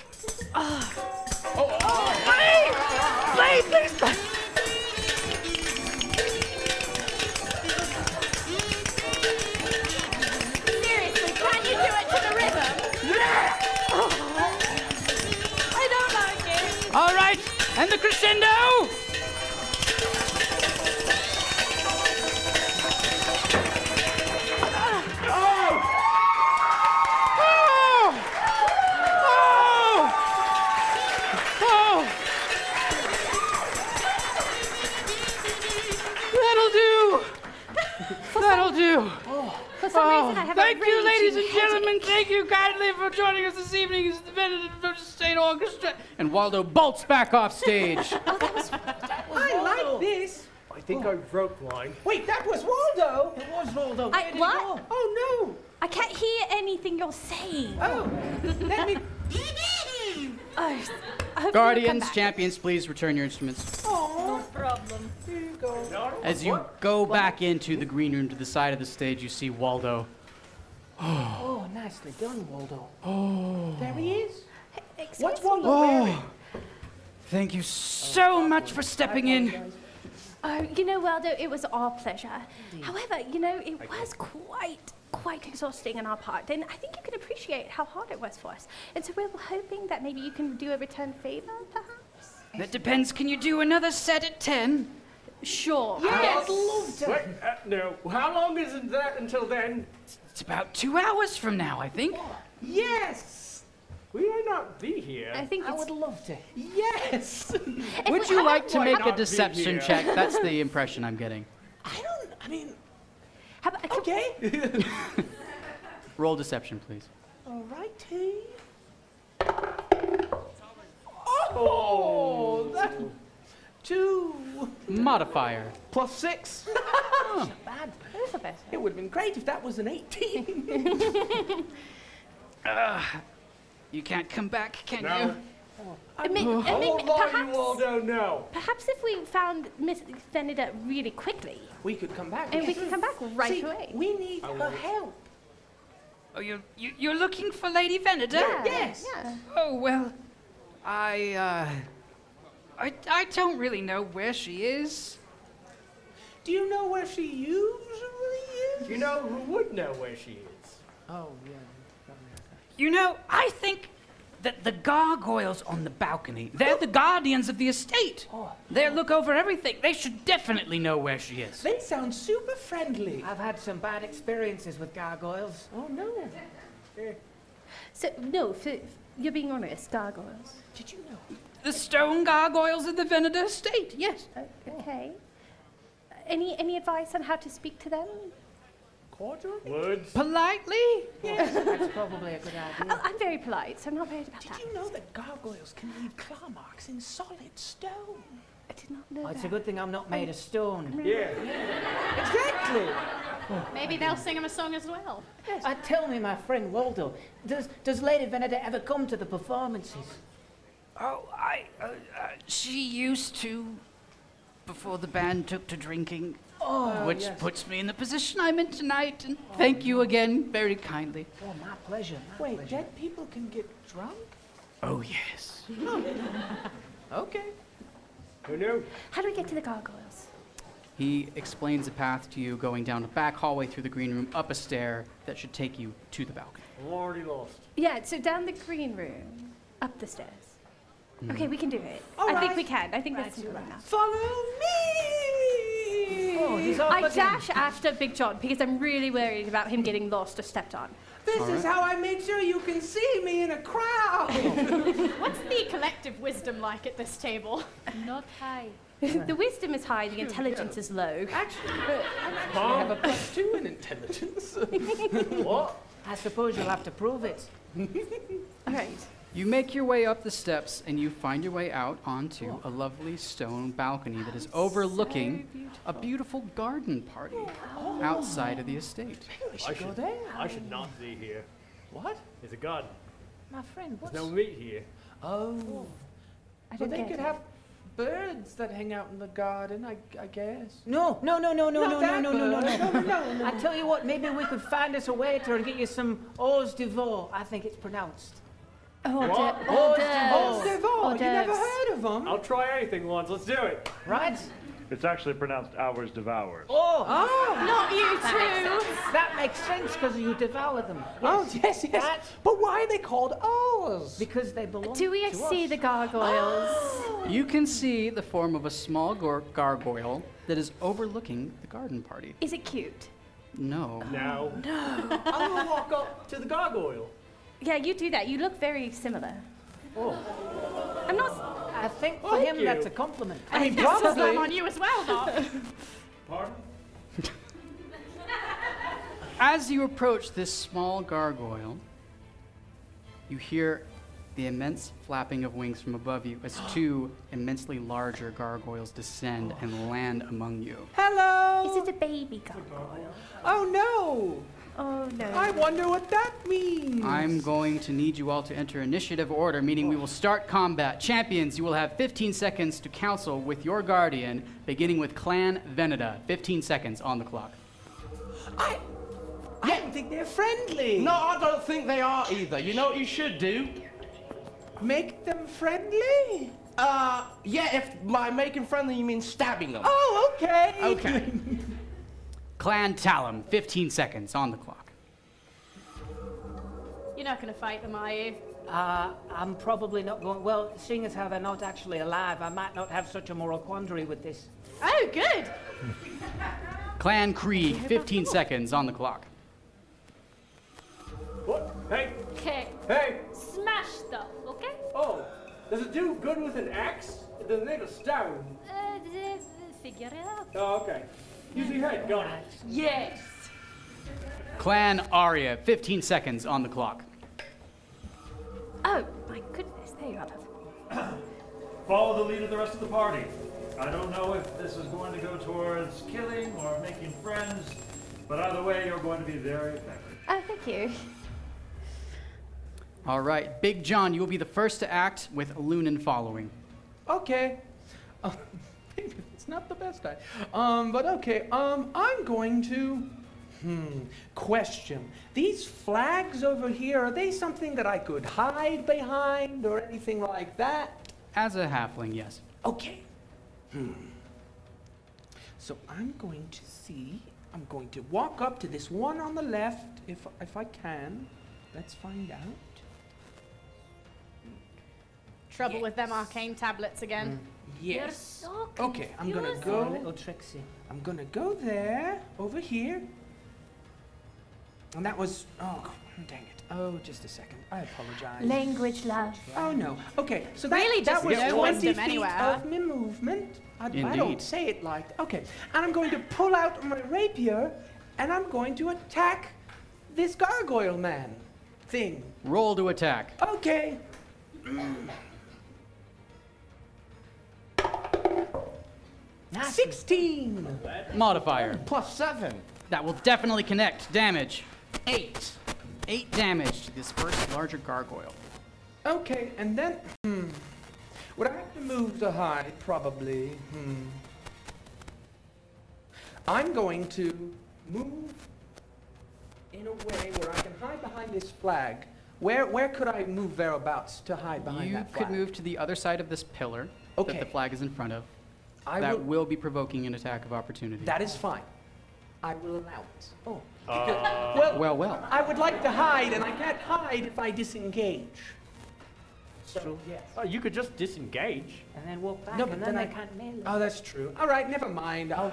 Play, please! Seriously, can you do it to the rhythm? I don't like it. All right, and the crescendo! That'll do. For some reason, I have thank a you, ladies and raging gentlemen. Thank you kindly for joining us this evening as the Veneda State Orchestra. And Waldo bolts back off stage. I like this. I think I broke mine. Wait, that was Waldo. It was Waldo. I- Where did what? he go? Oh no. I can't hear anything you're saying. Oh, let me. Oh, I hope you'll come Guardians, back. champions, please return your instruments. Oh, No problem. here you go. As you go back into the green room to the side of the stage, you see Waldo. Oh, nicely done, Waldo. Oh. There he is. Excuse What's me. Waldo wearing? Thank you so much for stepping in. Oh, you know, Waldo, it was our pleasure. However, you know, it was quite exhausting on our part, and I think you can appreciate how hard it was for us. And so we're hoping that maybe you can do a return favor, perhaps? That depends. Can you do another set at 10? Sure. Yes. I'd love to. Wait, no. How long is that until then? It's about 2 hours from now, I think. Yes. We may not be here. I think I would love to. Yes. Would you like to make a not be deception here? check? That's the impression I'm getting. I mean, How about, okay. Roll deception, please. All righty. Oh, that 2 Modifier. plus 6. Not bad. That's a better. It would have been great if that was an 18. You can't come back, can No. you? I won't lie to perhaps, you all, don't know. perhaps if we found Miss Veneda really quickly, We could come back. and we can come back right See, away. we need her help. Oh, you're looking for Lady Veneda? Yeah, Yes. Yeah. Oh, well, I don't really know where she is. Do you know where she usually is? You know who would know where she is? Oh, yeah. You know, I think that the gargoyles on the balcony, they're the guardians of the estate. They look over everything. They should definitely know where she is. They sound super friendly. I've had some bad experiences with gargoyles. Oh, no. So, no, you're being honest, gargoyles. Did you know? The stone gargoyles of the Veneda estate, yes. Okay. Any advice on how to speak to them? Cordially? Words? Politely? Yes, that's probably a good idea. Oh, I'm very polite, so I'm not worried about Did that. you know that gargoyles can leave claw marks in solid stone? I did not know Oh, that. it's a good thing I'm not made of stone. Yeah. Exactly. Maybe they'll sing him a song as well. Tell me, my friend Waldo, does Lady Veneda ever come to the performances? Oh, she used to, before the band took to drinking. Which puts me in the position I'm in tonight, and thank you again very kindly. Oh, my pleasure. Wait, dead people can get drunk? Oh, yes. Okay. Who knew? How do we get to the gargoyles? He explains a path to you going down a back hallway through the green room, up a stair that should take you to the balcony. I'm already lost. Yeah, so down the green room, up the stairs. Okay, we can do it. I think we can. I think that's simple enough. Follow me! Oh, he's off I again. dash after Big John because I'm really worried about him getting lost or stepped on. This is how I make sure you can see me in a crowd. What's the collective wisdom like at this table? Not high. The wisdom is high, the intelligence is low. Actually, I have a +2 in intelligence. What? I suppose you'll have to prove it. All right. You make your way up the steps and you find your way out onto a lovely stone balcony that is overlooking a beautiful garden party outside of the estate. We should go there. I should not be here. What? There's a garden. My friend, what's... There's no meat here. Oh. I But don't they get could it. have birds that hang out in the garden, I guess. No. Not that bird. No. I tell you what, maybe we could find us a waiter and get you some hors d'oeuvre. I think it's pronounced. What? Hors d'oeuvre. You never heard of them? I'll try anything once. Let's do it. Right? It's actually pronounced hours devoured. Oh, Not you two! that makes sense because you devour them. Oh, yes. But why are they called ours? Because they belong Do we to see us. the gargoyles? You can see the form of a small gargoyle that is overlooking the garden party. Is it cute? No. No. I'm gonna walk up to the gargoyle. Yeah, you do that. You look very similar. Oh. I'm not. I think for Thank him you. that's a compliment. I mean, That's probably. on you as well, Doc. Pardon? As you approach this small gargoyle, you hear the immense flapping of wings from above you as two immensely larger gargoyles descend and land among you. Hello. Is it a baby gargoyle? Oh, no. Oh no. I wonder what that means. I'm going to need you all to enter initiative order, meaning we will start combat. Champions, you will have 15 seconds to counsel with your guardian, beginning with Clan Veneda. 15 seconds on the clock. I don't think they're friendly. No, I don't think they are either. You know what you should do? Make them friendly? Yeah, if by making friendly you mean stabbing them. Oh, okay. Okay. Clan Talam, 15 seconds on the clock. You're not going to fight them, are you? I'm probably not going. Well, seeing as how they're not actually alive, I might not have such a moral quandary with this. Oh, good. Clan Kreeg, 15 seconds on the clock. What? Hey. Okay. Hey. Smash stuff, okay? Oh. Does it do good with an axe? It doesn't need a stone. Figure it out. Oh, okay. Use your head. Got it. Yes. Clan Aria, 15 seconds on the clock. Oh my goodness! There you are. Follow the lead of the rest of the party. I don't know if this is going to go towards killing or making friends, but either way, you're going to be very effective. Oh, thank you. All right, Big John, you will be the first to act with Lunen following. Okay. It's not the best eye. But okay. I'm going to question. These flags over here, are they something that I could hide behind or anything like that? As a halfling, yes. Okay. So I'm going to walk up to this one on the left, if I can. Let's find out. Trouble with them arcane tablets again. Yes. You're so Okay, I'm gonna go. Little Trixie. I'm gonna go there, over here. And that was, oh, dang it. Oh, just a second. I apologize. Language, love. Oh, no. Okay, so Really that just was no 20 wisdom feet anywhere. of my movement. I Indeed. don't say it like that. Okay, and I'm going to pull out my rapier, and I'm going to attack this gargoyle man thing. Roll to attack. Okay. Nasty. 16. Modifier. +7. That will definitely connect. Damage. 8. 8 damage to this first larger gargoyle. Okay, and then, would I have to move to hide? Probably. I'm going to move in a way where I can hide behind this flag. Where could I move thereabouts to hide behind You that could flag? move to the other side of this pillar Okay. that the flag is in front of. I will be provoking an attack of opportunity. That is fine. I will allow it. Oh. Well. I would like to hide, and I can't hide if I disengage. True, yes. Oh, you could just disengage. And then walk back, No, but and then then I- they can't nail you. Oh, that's true. All right, never mind. I'll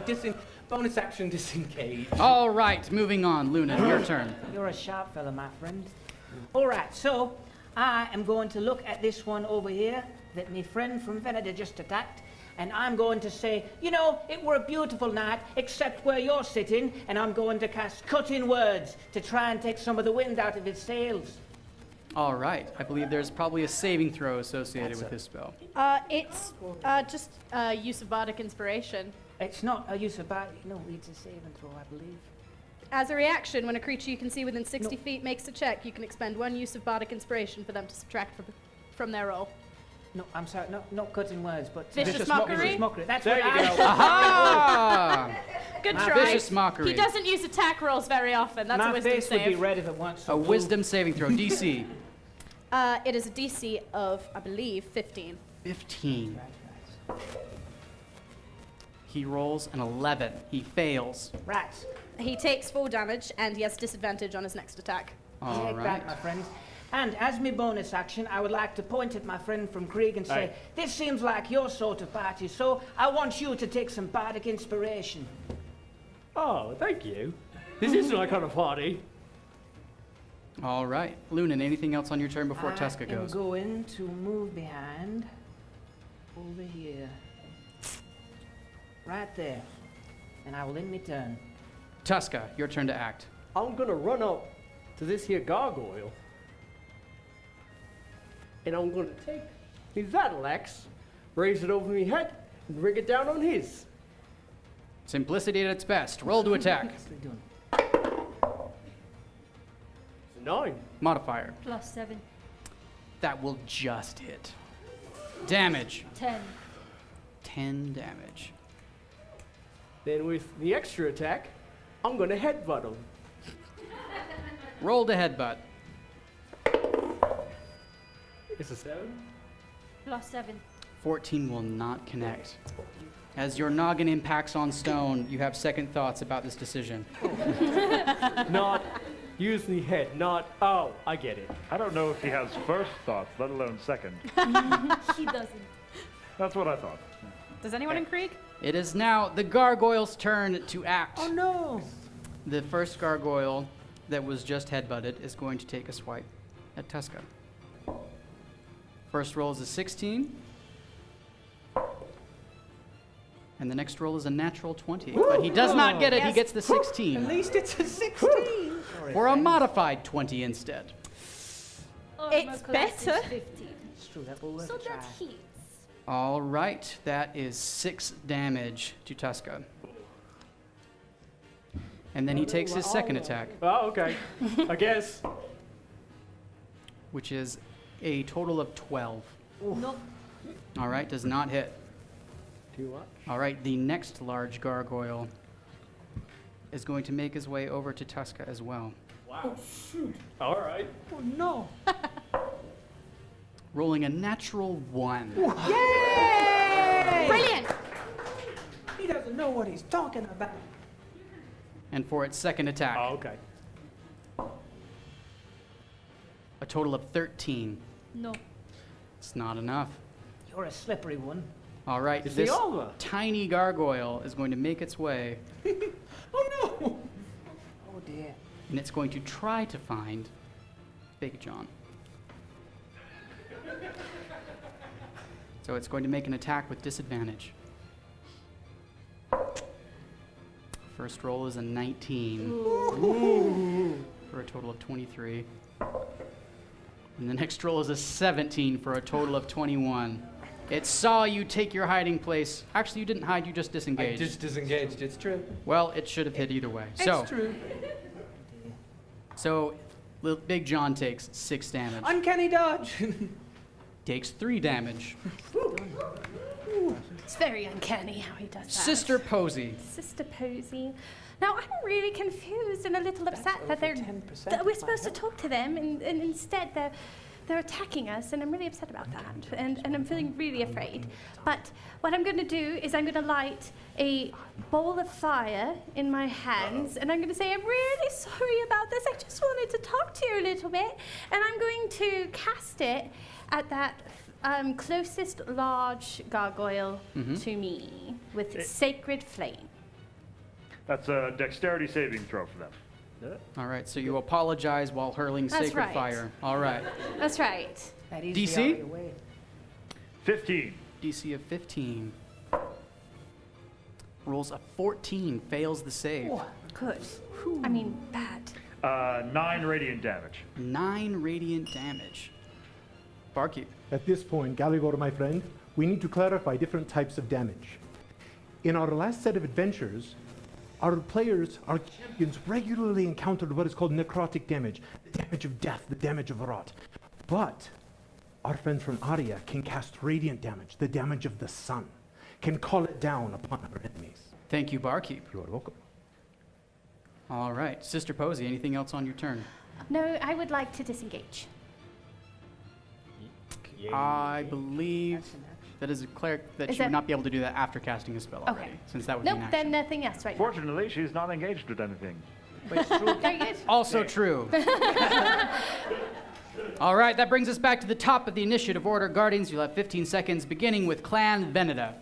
bonus action disengage. All right, moving on. Lunen, your turn. You're a sharp fella, my friend. All right, so I am going to look at this one over here that my friend from Veneda just attacked, and I'm going to say, you know, it were a beautiful night, except where you're sitting, and I'm going to cast cutting words to try and take some of the wind out of his sails. All right. I believe there's probably a saving throw associated with this spell. It's just use of bardic inspiration. It's not a use of body, no, it's a saving throw, I believe. As a reaction, when a creature you can see within 60 feet makes a check, you can expend 1 use of bardic inspiration for them to subtract from their roll. No, I'm sorry, not cutting words, but... Vicious mockery? Vicious mockery, that's There what you I... go. Aha! Good My try. Vicious mockery. He doesn't use attack rolls very often. That's a My wisdom face would be save. red if it weren't so A blue. wisdom saving throw. DC. It is a DC of, I believe, 15. 15. He rolls an 11. He fails. Right. He takes full damage, and he has disadvantage on his next attack. All Take right. that, my friends. And as my bonus action, I would like to point at my friend from Kreeg and say, Aye. this seems like your sort of party, so I want you to take some bardic inspiration. Oh, thank you. This is my kind of party. All right. Lunen, anything else on your turn before Tuska I am goes? going to move behind over here. Right there. And I will end my turn. Tuska, your turn to act. I'm gonna run up to this here gargoyle. And I'm gonna take his battle axe, raise it over my head, and bring it down on his. Simplicity at its best. Roll to attack. Nicely done. It's a 9. Modifier. +7. That will just hit. Damage. 10. 10 damage. Then with the extra attack, I'm gonna headbutt him. Roll to headbutt. It's a 7. +7. 14 will not connect. As your noggin impacts on stone, you have second thoughts about this decision. Not use the head, not, oh, I get it. I don't know if he has first thoughts, let alone second. He doesn't. That's what I thought. Does anyone in Kreeg? It is now the gargoyle's turn to act. Oh no! The first gargoyle that was just headbutted is going to take a swipe at Tuska. First roll is a 16. And the next roll is a natural 20. But he does not get it. He gets the 16. At least it's a 16. For a modified 20 instead. It's better. 15. It's true, that will work. So a try. that hits. All right, that is 6 damage to Tuska. And then he takes his second attack, Oh, okay. I guess. which is a total of 12. Nope. All right, does not hit. Too much. All right, the next large gargoyle is going to make his way over to Tuska as well. Wow. All right. Oh no! Rolling a natural 1. Brilliant. He doesn't know what he's talking about. And for its second attack. Oh, okay. A total of 13. No. It's not enough. You're a slippery one. All right, It's this the over. tiny gargoyle is going to make its way, Oh no! Oh dear. and it's going to try to find Big John. So it's going to make an attack with disadvantage. First roll is a 19. For a total of 23. And the next roll is a 17 for a total of 21. It saw you take your hiding place. Actually, you didn't hide, you just I disengaged. just disengaged, it's true. Well, it should have hit either way. It's true. So Big John takes 6 damage. Uncanny dodge! Takes 3 damage. It's very uncanny how he does that. Sister Posey. Sister Posey. Now, I'm really confused and a little upset that over they're 10% that we're of supposed my to talk to them, and instead they're attacking us, and I'm really upset about that, and I'm feeling really afraid. But what I'm going to do is I'm going to light a bowl of fire in my hands, and I'm going to say, I'm really sorry about this. I just wanted to talk to you a little bit, and I'm going to cast it at that closest large gargoyle to me with sacred flame. That's a dexterity saving throw for them. All right, so you apologize while hurling That's sacred right. fire. All right. That's right. That is DC? the Aria way. 15. DC of 15. Rolls a 14, fails the save. Good. I mean, bad. 9 radiant damage. 9 radiant damage. Barkeep. At this point, Galigor, my friend, we need to clarify different types of damage. In our last set of adventures, our players, our champions, regularly encountered what is called necrotic damage, the damage of death, the damage of rot. But our friends from Aria can cast radiant damage, the damage of the sun, can call it down upon our enemies. Thank you, Barkeep. You are welcome. All right, Sister Posey, anything else on your turn? No, I would like to disengage. I believe that is a cleric that Is she would that- not be able to do that after casting a spell already, since that would Nope, be an action. then nothing else right now. Fortunately, she's not engaged with anything. Very good. Also true. All right, that brings us back to the top of the initiative order. Guardians, you'll have 15 seconds, beginning with Clan Veneda.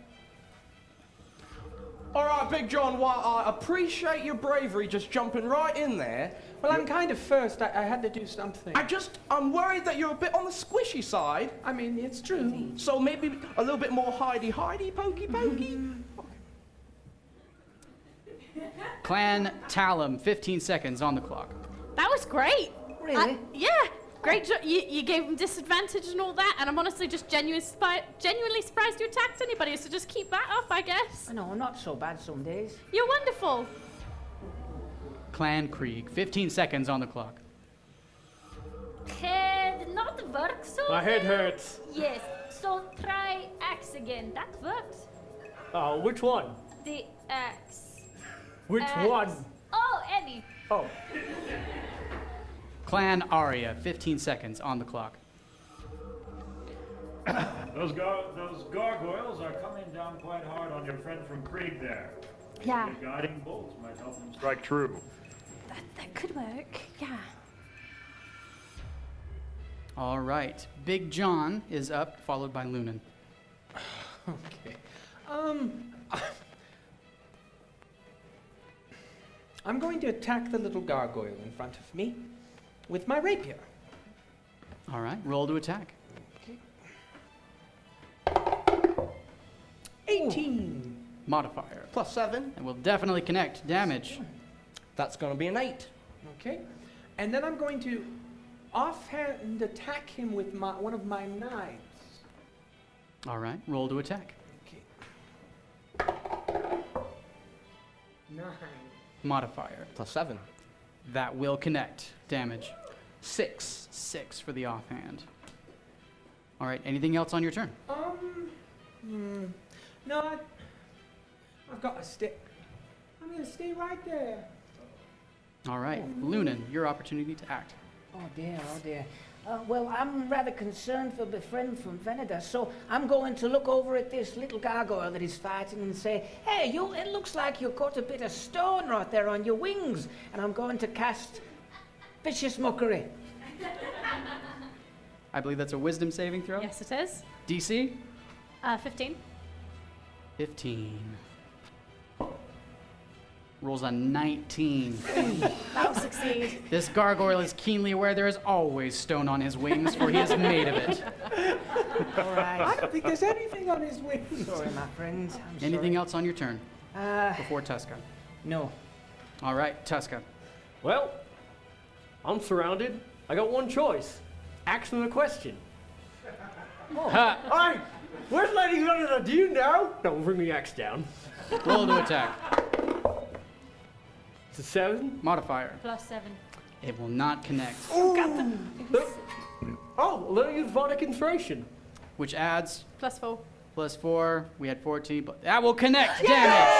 All right, Big John, well, I appreciate your bravery just jumping right in there. Well, I'm kind of first. I had to do something. I'm worried that you're a bit on the squishy side. I mean, it's true. So maybe a little bit more hidey, pokey, pokey. Clan Talam, 15 seconds on the clock. That was great. Really? Yeah. Great job. You gave him disadvantage and all that, and I'm honestly just genuinely surprised you attacked anybody, so just keep that up, I guess. I know, not so bad some days. You're wonderful. Clan Kreeg, 15 seconds on the clock. Head not work so My head well. hurts. Yes, so try axe again. That works. Oh, which one? The axe. Which Axe. one? Oh, any. Oh. Clan Aria, 15 seconds on the clock. Those gargoyles are coming down quite hard on your friend from Kreeg there. Yeah. The guiding bolts might help them strike true. That could work. Yeah. All right, Big John is up, followed by Lunen. Okay. I'm going to attack the little gargoyle in front of me with my rapier. All right, roll to attack. 18. Modifier. +7. And will definitely connect. Damage. That's going to be an 8. Okay. And then I'm going to offhand attack him with one of my knives. All right, roll to attack. Okay. 9. Modifier. +7. That will connect. Damage. 6. 6 for the offhand. All right, anything else on your turn? No, I've got a stick. I'm going to stay right there. All right, Lunen, your opportunity to act. Oh dear, oh dear. Well, I'm rather concerned for my friend from Veneda, so I'm going to look over at this little gargoyle that he's fighting and say, hey, it looks like you've got a bit of stone right there on your wings, and I'm going to cast Vicious Mockery. I believe that's a wisdom saving throw. Yes, it is. DC? 15. 15. Rolls a 19. That'll succeed. This gargoyle is keenly aware there is always stone on his wings, for he is made of it. All right. I don't think there's anything on his wings. Sorry, my friend. I'm Anything sorry. else on your turn? Before Tuska? No. All right, Tuska. Well, I'm surrounded. I got one choice. Ask them a question. Hey, where's Lady Veneda? Do you know? Don't bring the axe down. Roll to attack. It's a 7. Modifier. +7. It will not connect. Oh, let me use Vodic Inspiration. Which adds +4. +4. We had 14, but that will connect. Damage.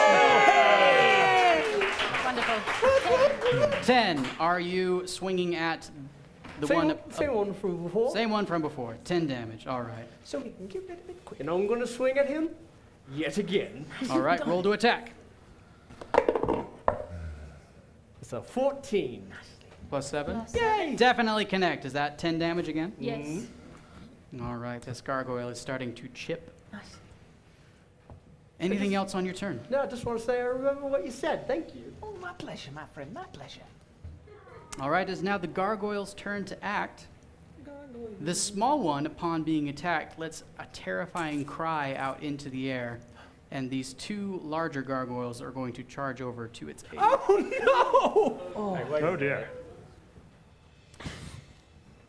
Wonderful. 10. Are you swinging at the Same one one from before. Same one from before. 10 damage. All right. So we can get rid of it quick. And I'm going to swing at him yet again. All right. Roll to attack. It's a 14. +7. Yay! Definitely connect. Is that 10 damage again? Yes. All right. This gargoyle is starting to chip. Anything else on your turn? No, I just want to say I remember what you said. Thank you. Oh, my pleasure, my friend, my pleasure. All right. It is now the gargoyle's turn to act. The small one, upon being attacked, lets a terrifying cry out into the air. And these two larger gargoyles are going to charge over to its aid. Oh, no! Oh dear.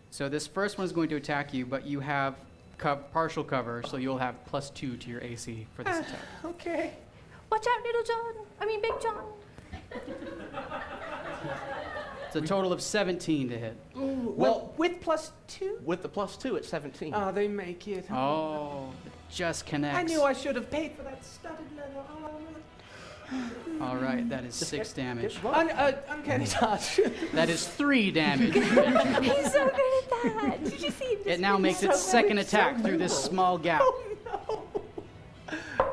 So this first one is going to attack you, but you have partial cover, so you'll have +2 to your AC for this attack. Okay. Watch out, Little John. I mean, Big John. It's a total of 17 to hit. Ooh, well, with +2? With the +2, it's 17. Oh, they make it. Oh, it just connects. I knew I should have paid for that studded leather. All right, that is 6 damage. Uncanny touch. That is 3 damage. He's so good at that. Did you see him? It now makes its second attack through this small gap. Oh, no.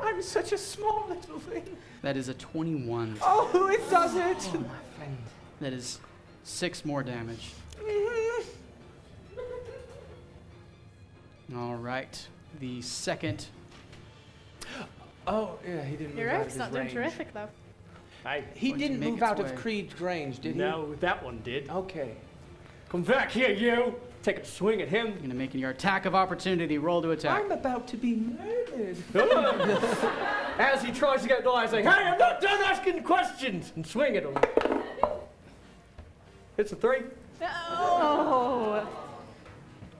I'm such a small little thing. That is a 21. Oh, it does it. Oh, my friend. That is 6 more damage. All right, the second. Oh, yeah, he didn't Your move out of Oak's his not doing range. terrific, though. He Going to didn't make move its out of way. Kreeg's range, did he? No, that one did. Okay. Come back here, you. Take a swing at him. You're going to make your attack of opportunity. Roll to attack. I'm about to be murdered. As he tries to get by, I say, hey, I'm not done asking questions, and swing at him. It's a 3. Oh.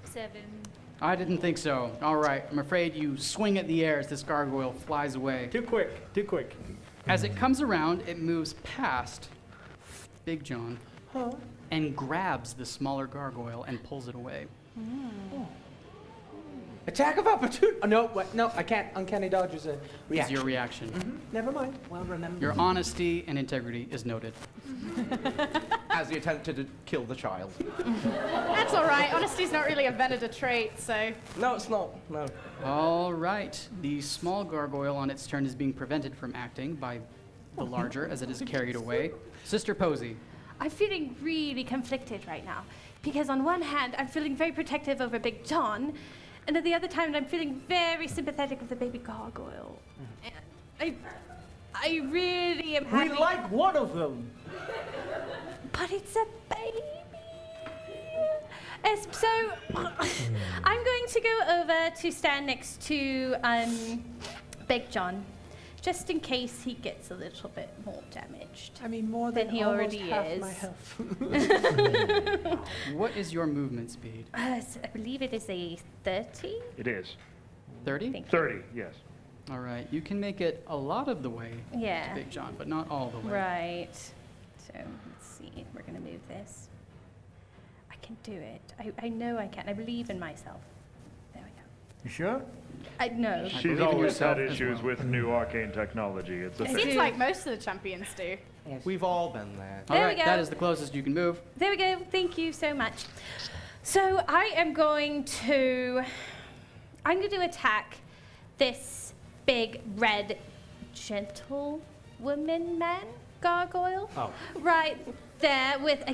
7. I didn't think so. All right, I'm afraid you swing at the air as this gargoyle flies away. Too quick, too quick. As it comes around, it moves past Big John and grabs the smaller gargoyle and pulls it away. Oh. Attack of opportunity. Oh, no, what? No, I can't. Uncanny dodge is a Is reaction. your reaction. Never mind. Well remembered. Your honesty and integrity is noted. As he attempted to kill the child. That's all right. Honesty's not really a Veneda trait, so. No, it's not. No. All right. The small gargoyle on its turn is being prevented from acting by the larger as it is carried away. Sister Posey. I'm feeling really conflicted right now because on one hand, I'm feeling very protective over Big John, and at the other time, I'm feeling very sympathetic with the baby gargoyle. And I really am happy. We like one of them. But it's a baby. So I'm going to go over to stand next to Big John, just in case he gets a little bit more damaged. I mean, more than he almost already half is. my health. What is your movement speed? So I believe it is a 30. It is. 30? 30, yes. All right. You can make it a lot of the way Yeah. to Big John, but not all the way. Right. So let's see. We're going to move this. I can do it. I know I can. I believe in myself. There we go. You sure? I know. She's always had issues with new arcane technology. It's a It thing. seems like most of the champions do. We've all been there. All There right. we go. That is the closest you can move. There we go. Thank you so much. So I am going to attack this big red gentlewoman man gargoyle. Oh. Right there with Do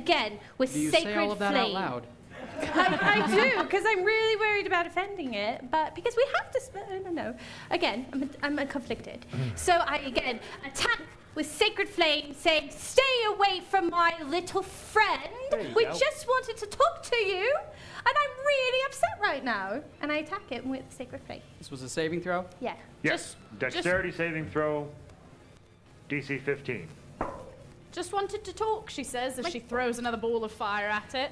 you sacred say all of that flame. out loud? I do, because I'm really worried about offending it, but because we have to, I don't know. Again, I'm conflicted. So I, again, attack with sacred flame, saying, stay away from my little friend. We just wanted to talk to you, and I'm really upset right now. And I attack it with sacred flame. This was a saving throw? Yeah. Yes. Dexterity saving throw, DC 15. Just wanted to talk, she says, as she throws another ball of fire at it.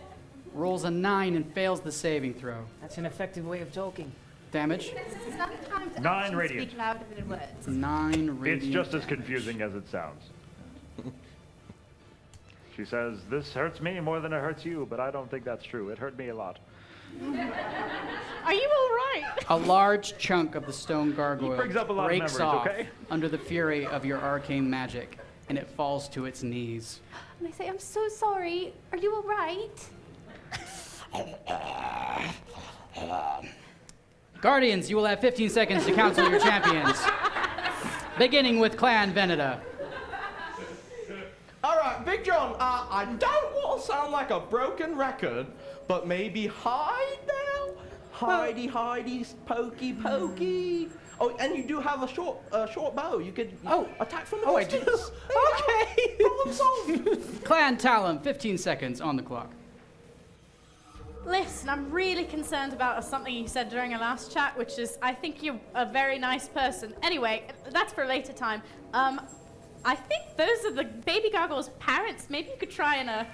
Rolls a 9 and fails the saving throw. That's an effective way of talking. Damage? It's not the time to 9 actually radiant. speak louder than words. 9 radiant. It's just as confusing as it sounds. She says, this hurts me more than it hurts you, but I don't think that's true. It hurt me a lot. Are you all right? A large chunk of the stone gargoyle brings up a lot of breaks memories, off okay? under the fury of your arcane magic, and it falls to its knees. And I say, I'm so sorry. Are you all right? Guardians, you will have 15 seconds to counsel your champions. Beginning with Clan Veneda. All right, Big John, I don't want to sound like a broken record, but maybe hide now? Hidey, pokey, pokey. Oh, and you do have a short bow. You could attack from the distance. Okay. Problem solved. Clan Talam, 15 seconds on the clock. Listen, I'm really concerned about something you said during our last chat, which is, I think you're a very nice person. Anyway, that's for a later time. I think those are the baby gargoyle's parents. Maybe you could try and,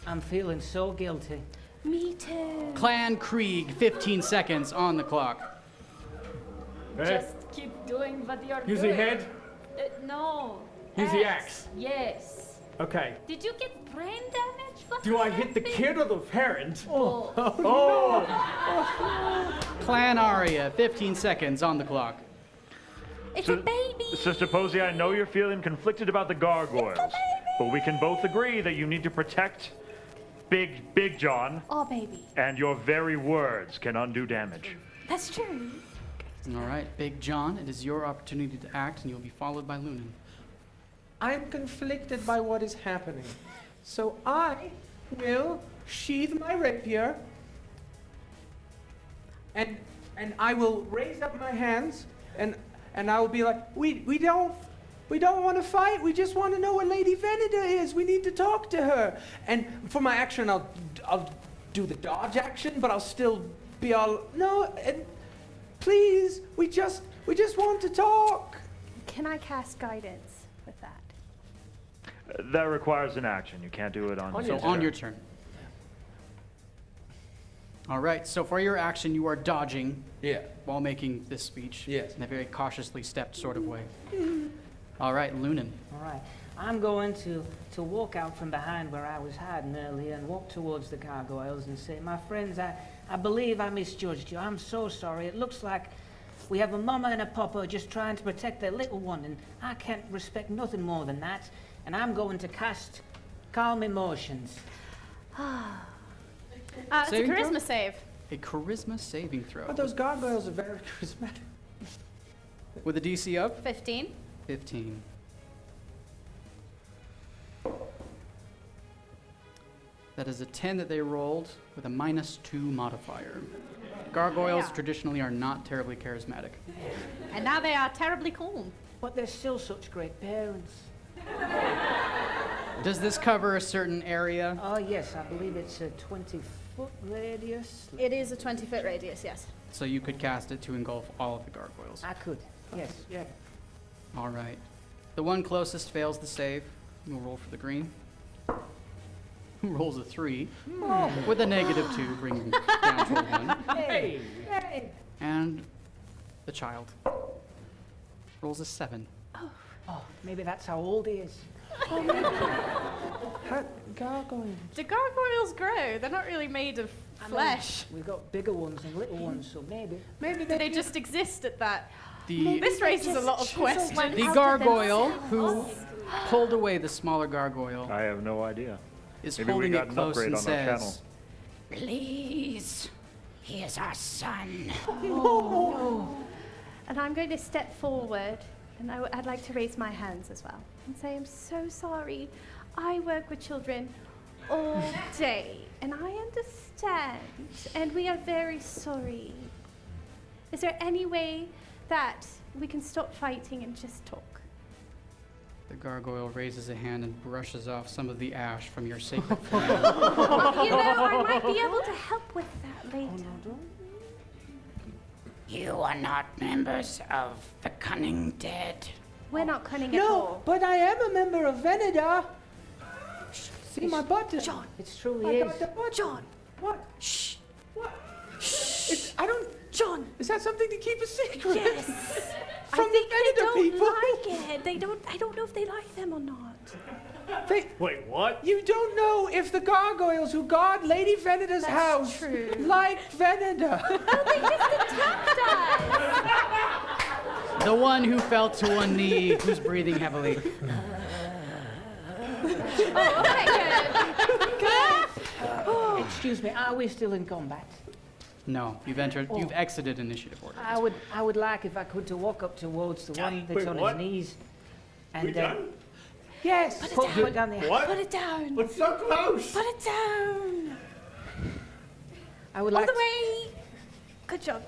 I'm feeling so guilty. Me too. Clan Kreeg, 15 seconds on the clock. Hey, Just keep doing what you're use doing. the head. No. Use the axe. Yes. Okay. Did you get brain damage? What Do I hit the kid or the parent? Oh. Clan Aria, 15 seconds on the clock. It's a baby. Sister Posey, I know you're feeling conflicted about the gargoyles, but we can both agree that you need to protect Big John. Oh, baby. And your very words can undo damage. That's true. All right, Big John, it is your opportunity to act, and you'll be followed by Lunen. I'm conflicted by what is happening. So I will sheathe my rapier and I will raise up my hands and I will be like, we don't want to fight. We just want to know where Lady Veneda is. We need to talk to her. And for my action, I'll do the dodge action, but I'll still be all, no, and please, we just want to talk. Can I cast guidance with that? That requires an action. You can't do it on your turn. On your turn. All right, so for your action, you are dodging while making this speech in a very cautiously stepped sort of way. All right, Lunen. All right. I'm going to walk out from behind where I was hiding earlier and walk towards the gargoyles and say, my friends, I believe I misjudged you. I'm so sorry. It looks like we have a mama and a papa just trying to protect their little one, and I can't respect nothing more than that. And I'm going to cast Calm Emotions. It's a Saving charisma throw? save. A charisma saving throw. But those gargoyles are very charismatic. With a DC of? 15. 15. That is a 10 that they rolled with a -2 modifier. Gargoyles traditionally are not terribly charismatic. And now they are terribly calm. But they're still such great parents. Does this cover a certain area? Oh, yes, I believe it's a 20-foot radius. It is a 20-foot radius, yes. So you could cast it to engulf all of the gargoyles. I could, yes. Yeah. All right. The one closest fails the save. We'll roll for the green. Who rolls a 3? With a -2, bringing down to a 1. Hey! Hey! And the child rolls a 7. Oh, maybe that's how old he is. Gargoyles. Do gargoyles grow? They're not really made of flesh. We've got bigger ones and little ones, so maybe. Maybe they just exist at that. The, This raises a lot of questions. the gargoyle who pulled away the smaller gargoyle I have no idea. is Maybe we holding got it an close upgrade and on our channel. says, Please. He is our son. No. And I'm going to step forward, and I'd like to raise my hands as well and say, I'm so sorry. I work with children all day, and I understand, and we are very sorry. Is there any way that we can stop fighting and just talk? The gargoyle raises a hand and brushes off some of the ash from your sacred flame. I might be able to help with that later. You are not members of the Cunning Dead. We're not cunning at all. No, but I am a member of Veneda. See my button. John, it truly I is. got the button. John. What? Shh. What? Shh. I don't. John. Is that something to keep a secret? Yes. From I think the they Veneda don't people. like it. They don't. I don't know if they like them or not. Wait, what? You don't know if the gargoyles who guard Lady Veneda's house like Veneda. Oh, they just attacked us. The one who fell to one knee, who's breathing heavily. Oh, okay, good. Excuse me, are we still in combat? No, you've exited initiative order. I would like if I could to walk up towards the one that's on his knees. And We done? yes, put down the What? Put it down. What's so close? Put it down. I would All like the way. Good job.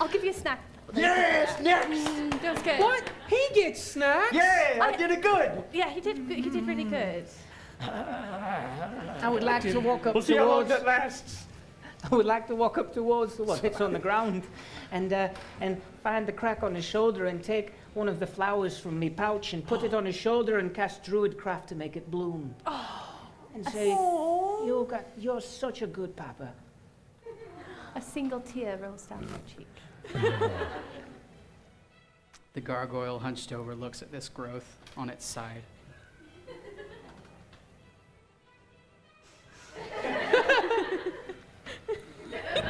I'll give you a snack. Yes, next. That was good. What? He gets snacks? Yeah, I did it good. Yeah, he did. He did really good. I would like to walk up We'll see how long towards. that lasts. I would like to walk up towards the one that's on the ground, and find the crack on his shoulder and take one of the flowers from me pouch and put it on his shoulder and cast druidcraft to make it bloom. And say, you're such a good papa. A single tear rolls down my cheek. The gargoyle, hunched over, looks at this growth on its side.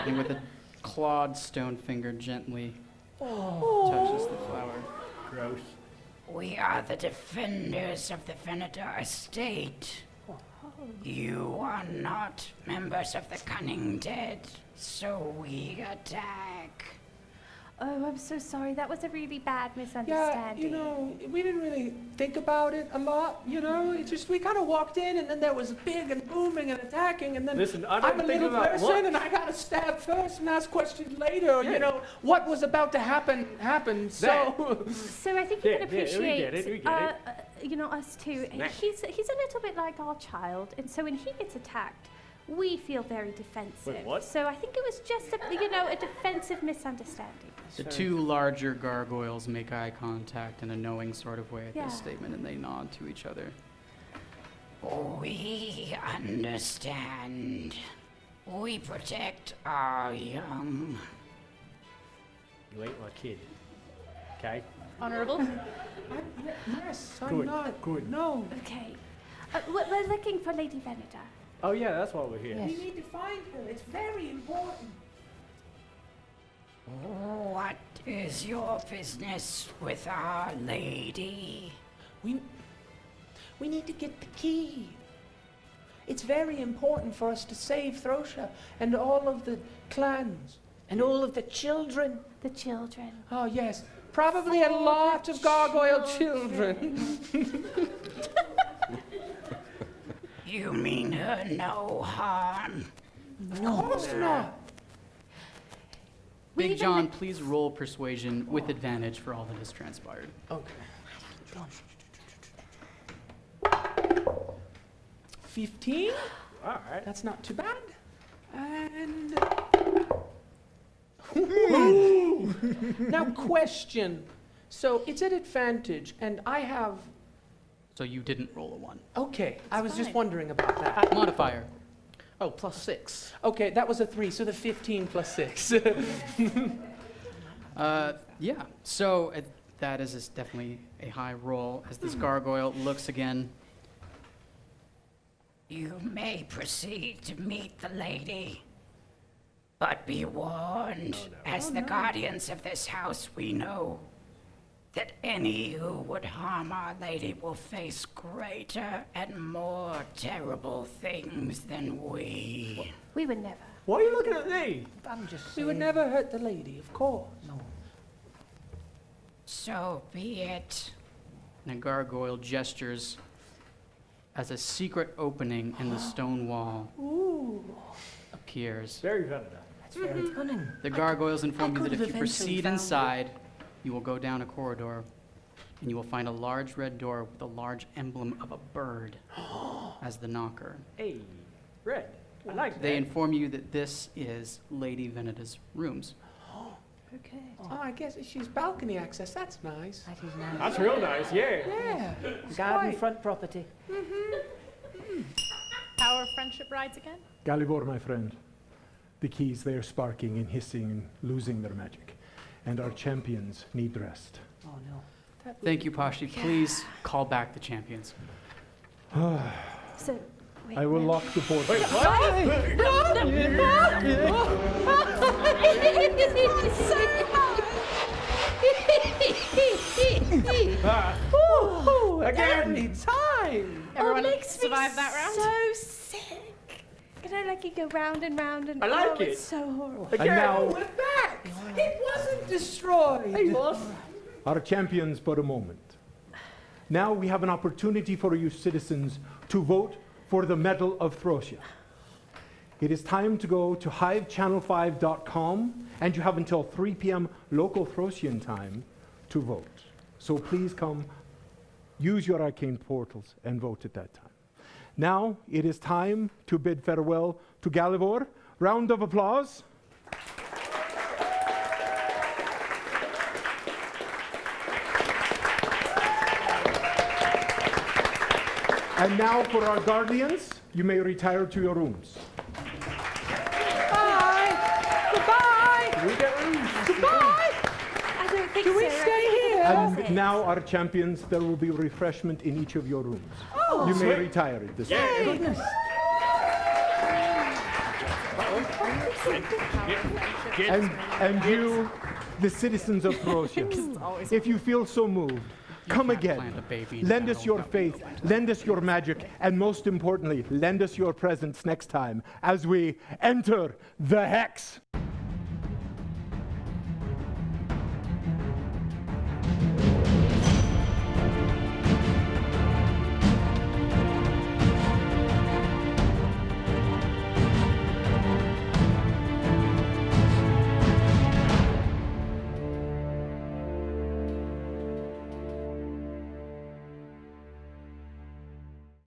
And with a clawed stone finger gently touches the flower. Gross. We are the defenders of the Veneda estate. You are not members of the Cunning Dead, so we attack. Oh, I'm so sorry. That was a really bad Yeah, misunderstanding. we didn't really think about it a lot, It's just we kind of walked in and then there was big and booming and attacking and then Listen, I I'm don't a think little about person what. and I got to stab first and ask questions later, What was about to happen happened, so... So I think you can Yeah, we appreciate, get it, we get us too. He's a little bit like our child, and so when he gets attacked, we feel very defensive. Wait, what? So I think it was just a defensive misunderstanding. The two larger gargoyles make eye contact in a knowing sort of way at Yeah. this statement, and they nod to each other. We understand. We protect our young. You ain't my kid. Okay? Honorable. Yes, I'm not. Good. No. Okay. We're looking for Lady Veneda. Oh yeah, that's why we're here. We need to find her. It's very important. What is your business with Our Lady? We need to get the key. It's very important for us to save Throsha and all of the clans. And all of the children. The children. Oh, yes. Probably a lot of gargoyle children. You mean her no harm? Of course not. Big John, please roll persuasion with advantage for all that has transpired. Okay. 15? All right. That's not too bad. And... Now, question. So it's at advantage, and I have... So you didn't roll a 1. Okay, I was just wondering about that. Modifier. Oh, +6. Okay, that was a 3, so the 15 plus 6. Yeah, so that is definitely a high roll as this gargoyle looks again. You may proceed to meet the lady, but be warned, as the guardians of this house, we know that any who would harm Our Lady will face greater and more terrible things than we. We would never. Why are you looking at me? I'm just We would never hurt the lady, of course. No. So be it. And a gargoyle gestures as a secret opening in the stone wall appears. Very Veneda. That's very cunning. The gargoyles inform you that could if have you eventually proceed found inside, you will go down a corridor and you will find a large red door with a large emblem of a bird as the knocker. Hey, red. I like that. They inform you that this is Lady Veneda's rooms. Okay. Oh, I guess she's balcony access. That's nice. That is nice. That's real nice, yeah. Yeah. Garden quite. front property. Power of friendship rides again? Galivor, my friend, the keys, they are sparking and hissing and losing their magic. And our champions need rest. Oh, no. Thank you, Posey. Please call back the champions. So, wait, I will no. lock the portal. Wait, what? Every time. Everyone makes me survived that round? so sick. You know, like you go round and round and I like oh, it. it's so horrible. And now, We're back. It wasn't destroyed. Hey, boss. our champions, for a moment. Now we have an opportunity for you citizens to vote for the Medal of Throsia. It is time to go to hivechannel5.com, and you have until 3 p.m. local Throsian time to vote. So please come, use your arcane portals, and vote at that time. Now it is time to bid farewell to Galivor. Round of applause. And now for our guardians, you may retire to your rooms. Bye. Goodbye. We get rooms. Goodbye. I don't think Do so. we stay here? And now, our champions, there will be refreshment in each of your rooms. You may retire at this time. Goodness. And you, the citizens of Throsia, if you feel so moved, come can't again. plant a baby in Lend us battle your without faith, lend us your magic, and most importantly, lend us your presence next time as we enter the Hex.